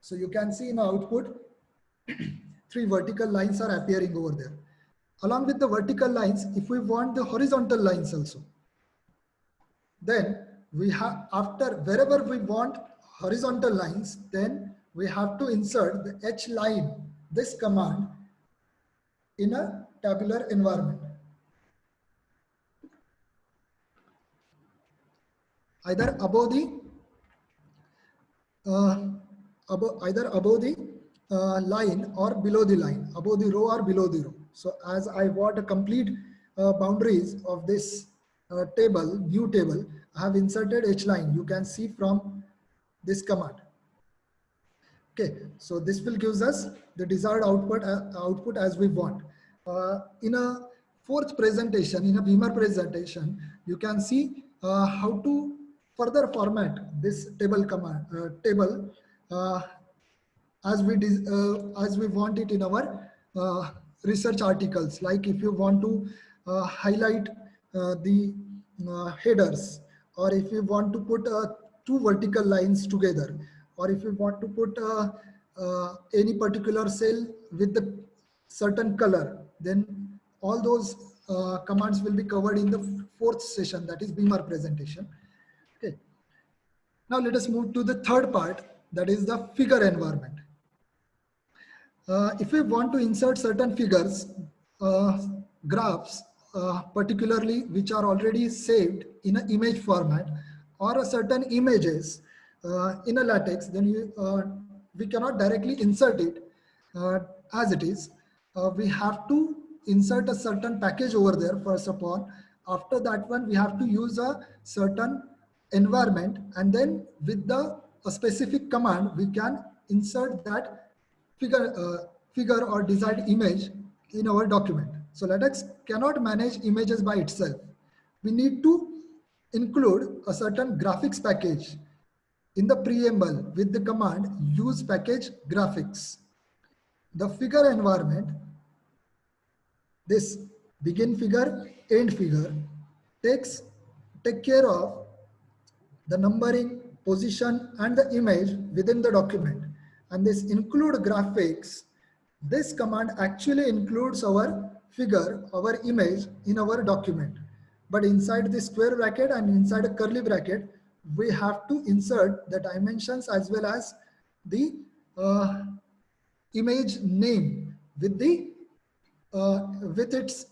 So you can see in output 3 vertical lines are appearing over there. Along with the vertical lines, if we want the horizontal lines also, then we have, after wherever we want horizontal lines, then we have to insert the H line, this command, in a tabular environment. Either above the line or below the line, above the row or below the row. So as I want a complete boundaries of this table, new table, I have inserted H line. You can see from this command. Okay, so this will give us the desired output as we want. In a fourth presentation, in a Beamer presentation, you can see how to further format this table command as we want it in our research articles. Like if you want to highlight the headers, or if you want to put 2 vertical lines together, or if you want to put any particular cell with the certain color, then all those commands will be covered in the fourth session, that is Beamer presentation. Okay. Now let us move to the third part, that is the figure environment. If we want to insert certain figures, graphs, particularly which are already saved in an image format, or a certain images in a latex, then we cannot directly insert it as it is. We have to insert a certain package over there first of all. After that one, we have to use a certain environment, and then with a specific command, we can insert that figure or desired image in our document. So LaTeX cannot manage images by itself. We need to include a certain graphics package in the preamble with the command use package graphics. The figure environment, this begin figure, end figure, take care of the numbering, position, and the image within the document. And this include graphics, this command actually includes our figure, our image in our document. But inside the square bracket and inside a curly bracket, we have to insert the dimensions as well as the image name with the with its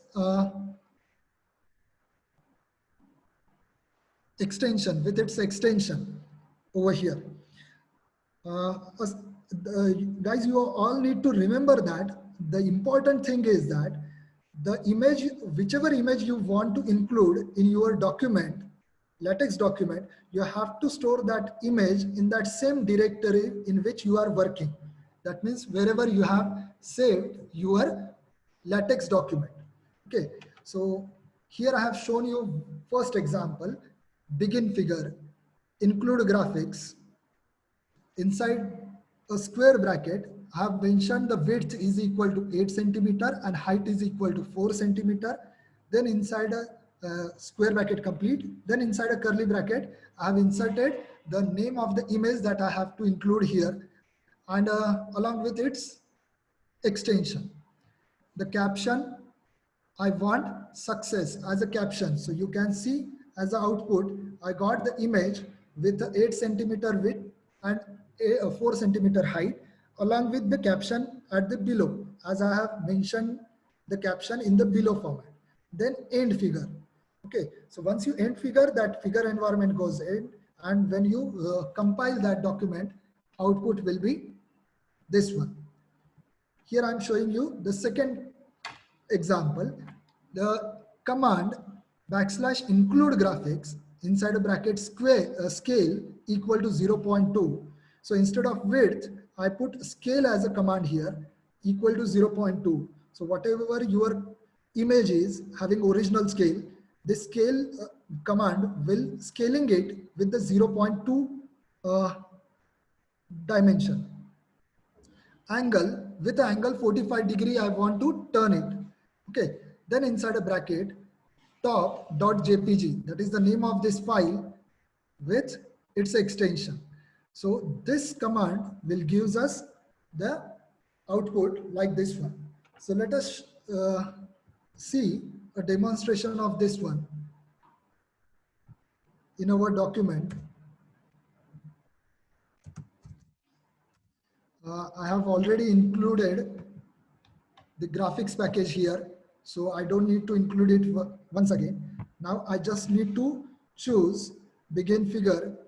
extension over here. Guys, you all need to remember that the important thing is that the image, whichever image you want to include in your document, latex document, you have to store that image in that same directory in which you are working. That means wherever you have saved your latex document. Okay, so here I have shown you first example, begin figure, include graphics. Inside a square bracket, I have mentioned the width is equal to 8 centimeter and height is equal to 4 centimeter. Then inside a square bracket complete. Then inside a curly bracket, I have inserted the name of the image that I have to include here, and along with its extension. The caption, I want success as a caption. So you can see as an output, I got the image with the 8 centimeter width and a 4 centimeter height, along with the caption at the below, as I have mentioned the caption in the below format. Then end figure. Okay, so once you end figure, that figure environment goes in, and when you compile that document, output will be this one. Here I'm showing you the second example. The command backslash include graphics inside a bracket square scale equal to 0.2. So instead of width, I put scale as a command here equal to 0.2. So whatever your image is having original scale, this scale command will scaling it with the 0.2 dimension. Angle, with angle 45 degree, I want to turn it. Okay, then inside a bracket, top.jpg, that is the name of this file with its extension. So this command will gives us the output like this one. So let us see a demonstration of this one in our document. I have already included the graphics package here, so I don't need to include it once again. Now I just need to choose begin figure,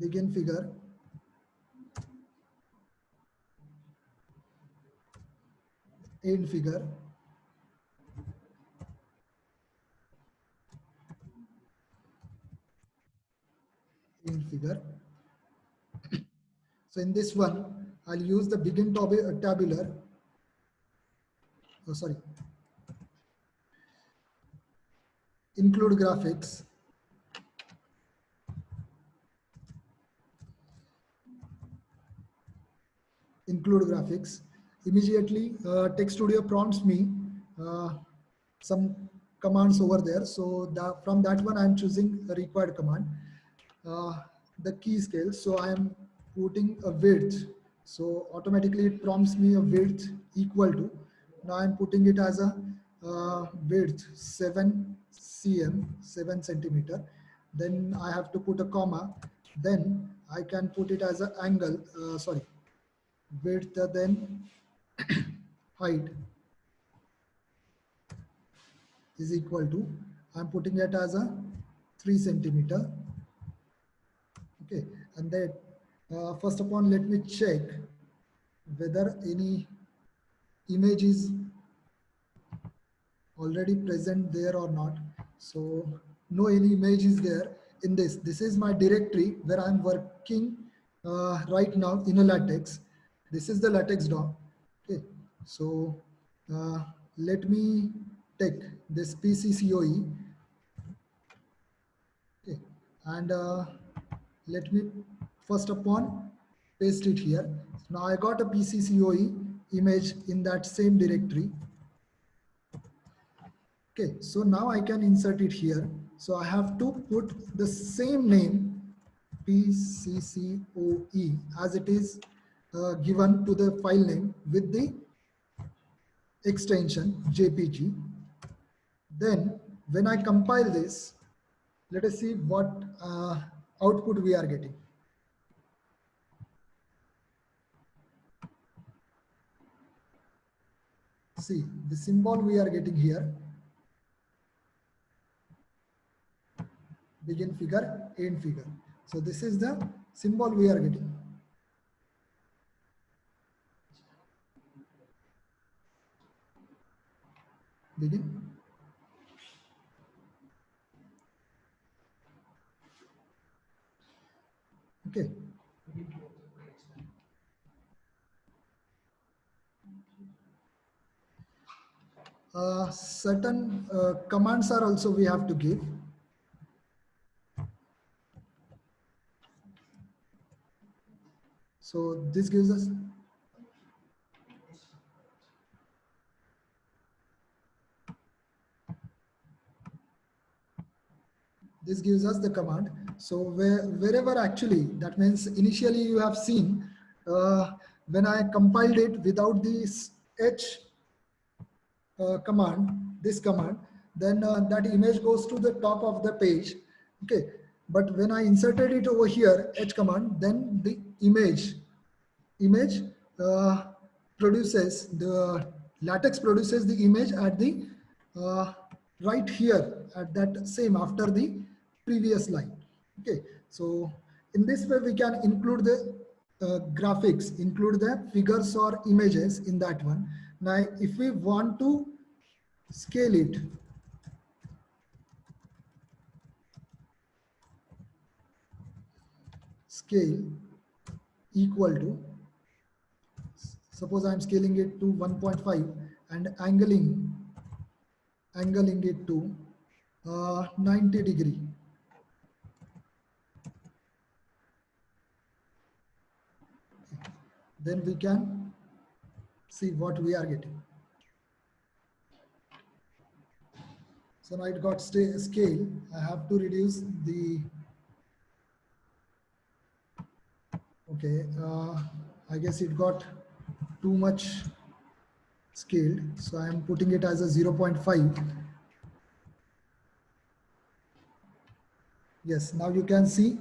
begin figure, end figure, end figure. So in this one, I'll use the begin tabular, oh sorry, include graphics, include graphics. Immediately Text Studio prompts me some commands over there. So from that one, I'm choosing a required command. The key scale. So I am putting a width. So automatically it prompts me a width equal to. Now I'm putting it as a width 7 cm, 7 centimeter. Then I have to put a comma. Then I can put it as an angle. Sorry, width then height is equal to, I'm putting it as a 3 centimeter. Okay, and then first of all, let me check whether any image is already present there or not. So no any image is there in this. This is my directory where I'm working right now in a latex. This is the latex doc. Okay, so let me take this PCCOE. Okay, and let me first upon paste it here. Now I got a PCCOE image in that same directory. Okay, so now I can insert it here. So I have to put the same name PCCOE as it is given to the file name with the extension JPG. Then when I compile this, let us see what output we are getting. See the symbol we are getting here. Begin figure, end figure. So this is the symbol we are getting. Begin. Okay. Certain commands are also we have to give. So this gives us the command. So wherever actually, that means initially you have seen when I compiled it without this H command, this command, then that image goes to the top of the page. Okay, but when I inserted it over here, H command, then the image uh, produces the latex produces the image at the right here at that same after the previous line. Okay, so in this way we can include the graphics, include the figures or images in that one. Now if we want to scale it, scale equal to, suppose I am scaling it to 1.5 and angling it to 90 degree. Then we can see what we are getting. So now it got scale. I have to reduce the, okay, I guess it got too much scaled. So I am putting it as a 0.5. Yes, now you can see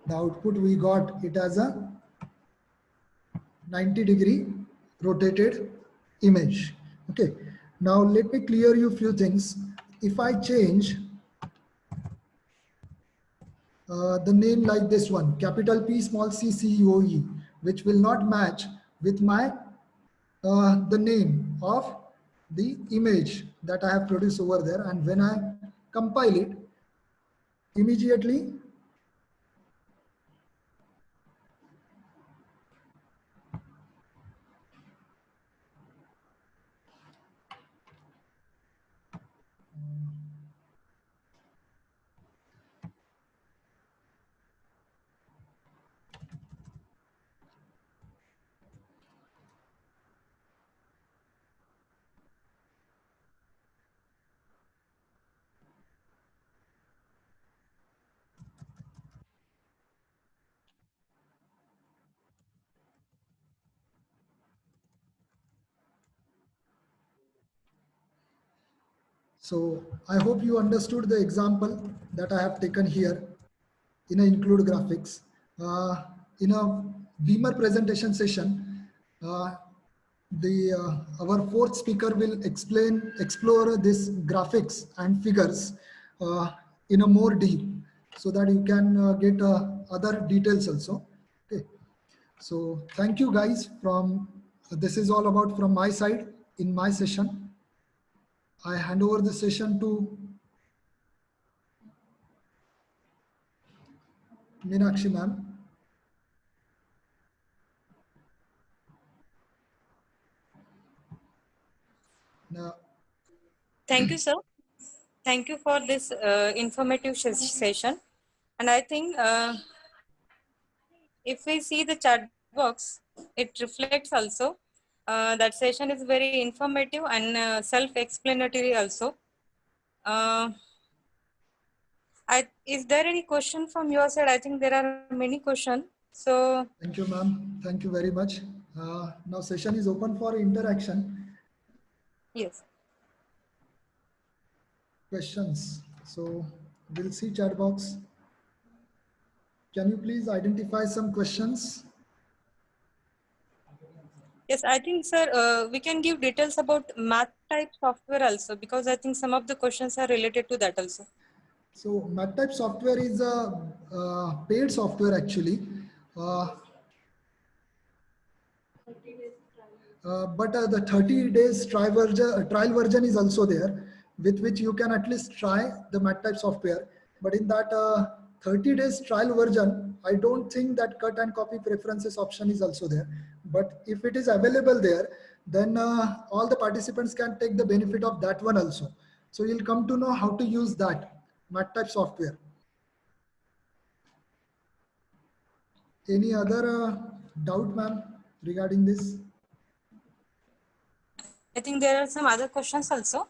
the output we got it as a 90 degree rotated image. Okay, now let me clear you few things. If I change the name like this one, capital P small c COE, which will not match with my the name of the image that I have produced over there, and when I compile it, immediately so I hope you understood the example that I have taken here in a include graphics. In a Beamer presentation session, our fourth speaker will explore this graphics and figures in a more deep, so that you can get other details also. Okay, so thank you guys. From this is all about from my side in my session. I hand over the session to Meenakshi ma'am. Now, Thank you, sir. Thank you for this informative session. And I think if we see the chat works, it reflects also. That session is very informative and self-explanatory also. Is there any question from your side? I think there are many questions. So Thank you, ma'am. Thank you very much. Now session is open for interaction, yes. questions. So we'll see chat box. Can you please identify some questions? Yes, I think, sir, we can give details about math type software also, because I think some of the questions are related to that also. So MathType software is a paid software actually. But the 30 days trial version is also there, with which you can at least try the MathType software. But in that 30 days trial version, I don't think that cut and copy preferences option is also there. But if it is available there, then all the participants can take the benefit of that one also. So you'll come to know how to use that MathType software. Any other doubt, ma'am, regarding this? I think there are some other questions also.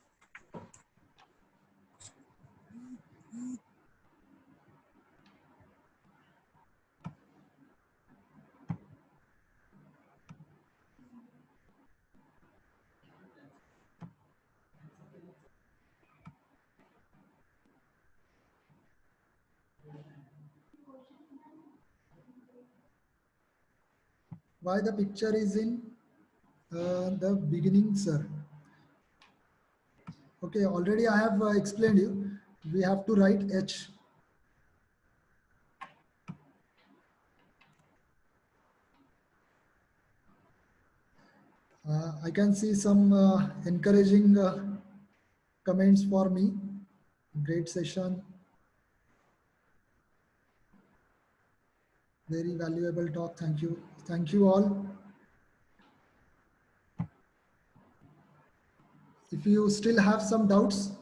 Why the picture is in the beginning, sir? Okay, already I have explained you. We have to write H. I can see some encouraging comments for me. Great session. Very valuable talk. Thank you. Thank you all. If you still have some doubts,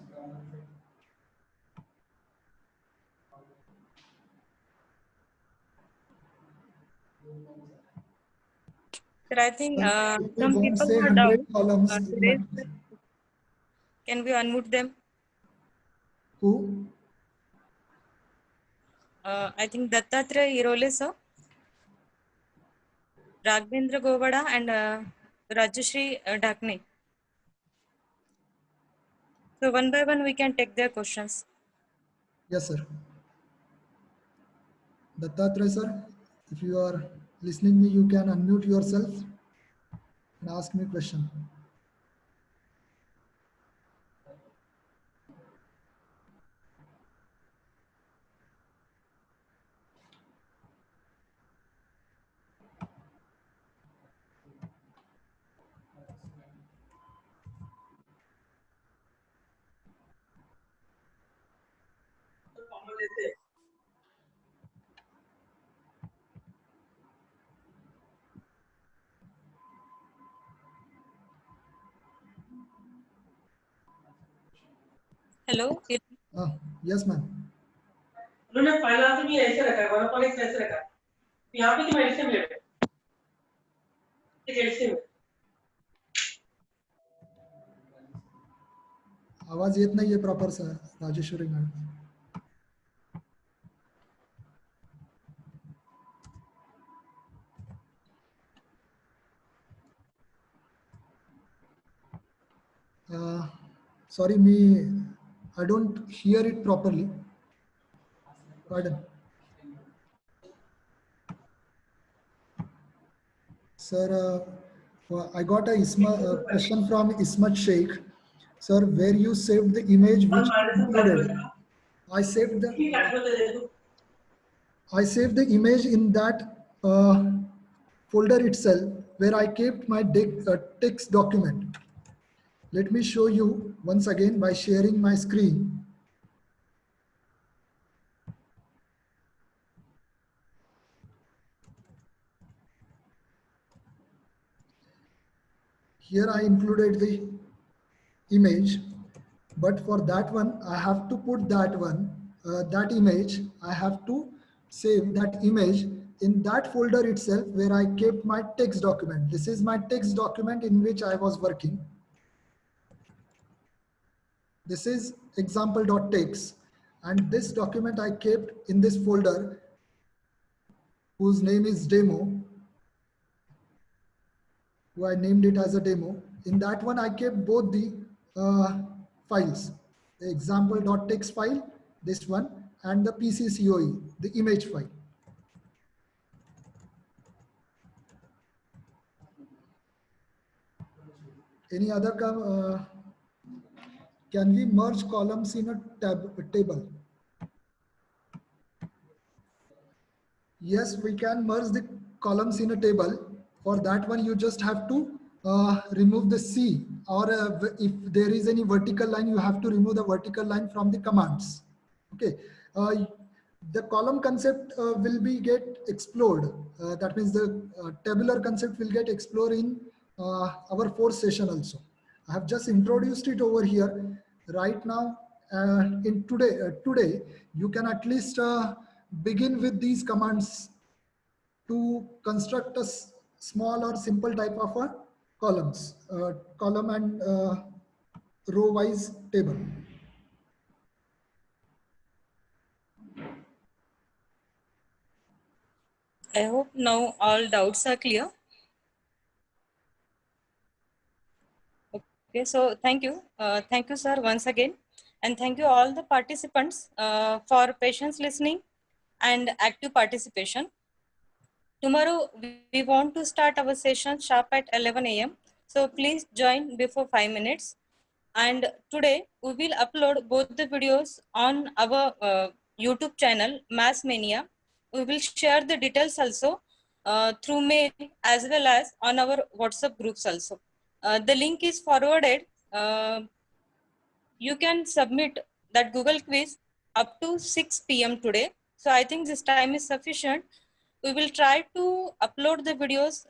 Sir, I think if we some won't people say have 100 doubt. columns, Can we unmute them? who? I think Dattatreya Irole, sir, Raghvendra Govada, and Rajashri Dhakne. So one by one, we can take their questions. Yes, sir. Dattatreya, sir, if you are listening me, you can unmute yourself and ask me question. Hello. Yes, ma'am. उन्होंने final भी ऐसे रखा है, one point ऐसे रखा है, यहाँ पे की मेडिसिन ले लो, कैल्शियम आवाज येत नाहीये proper sir Rajeshwari madam. Sorry, I don't hear it properly. Pardon. Sir, I got a question from Ismat Sheikh. Sir, where you saved the image which you uploaded. I saved the image in that folder itself where I kept my text document. Let me show you once again by sharing my screen. Here I included the image, but for that one I have to put that image, I have to save that image in that folder itself where I kept my text document. This is my text document in which I was working. This is example.txt, and this document I kept in this folder whose name is demo, who I named it as a demo. In that one, I kept both the files, the example.txt file, this one, and the PCCOE, the image file. Any other, can we merge columns in a table? Yes, we can merge the columns in a table. For that one, you just have to remove the C, or if there is any vertical line, you have to remove the vertical line from the commands. Okay. The column concept will be get explored. That means the tabular concept will get explored in our fourth session also. I have just introduced it over here. Right now, in today, you can at least begin with these commands to construct a small or simple type of a columns, column and row wise table. I hope now all doubts are clear. Okay, so thank you, sir, once again, and thank you all the participants for patience listening and active participation. Tomorrow we want to start our session sharp at 11 a.m. So please join before 5 minutes. And today we will upload both the videos on our YouTube channel, Mass Mania. We will share the details also through mail as well as on our WhatsApp groups also. The link is forwarded. You can submit that Google quiz up to 6 p.m. today. So I think this time is sufficient. We will try to upload the videos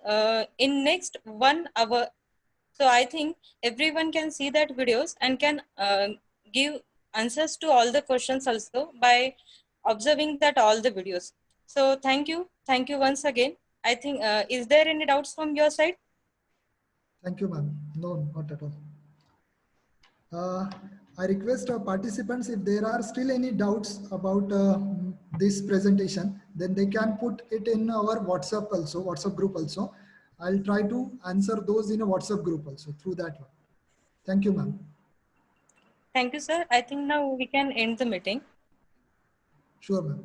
in next 1 hour. So I think everyone can see that videos and can give answers to all the questions also by observing that all the videos. So thank you once again. I think, is there any doubts from your side? Thank you, ma'am. No, not at all. I request participants, if there are still any doubts about this presentation, then they can put it in our WhatsApp group also. I'll try to answer those in a WhatsApp group also through that one. Thank you, ma'am. Thank you, sir. I think now we can end the meeting. Sure, ma'am.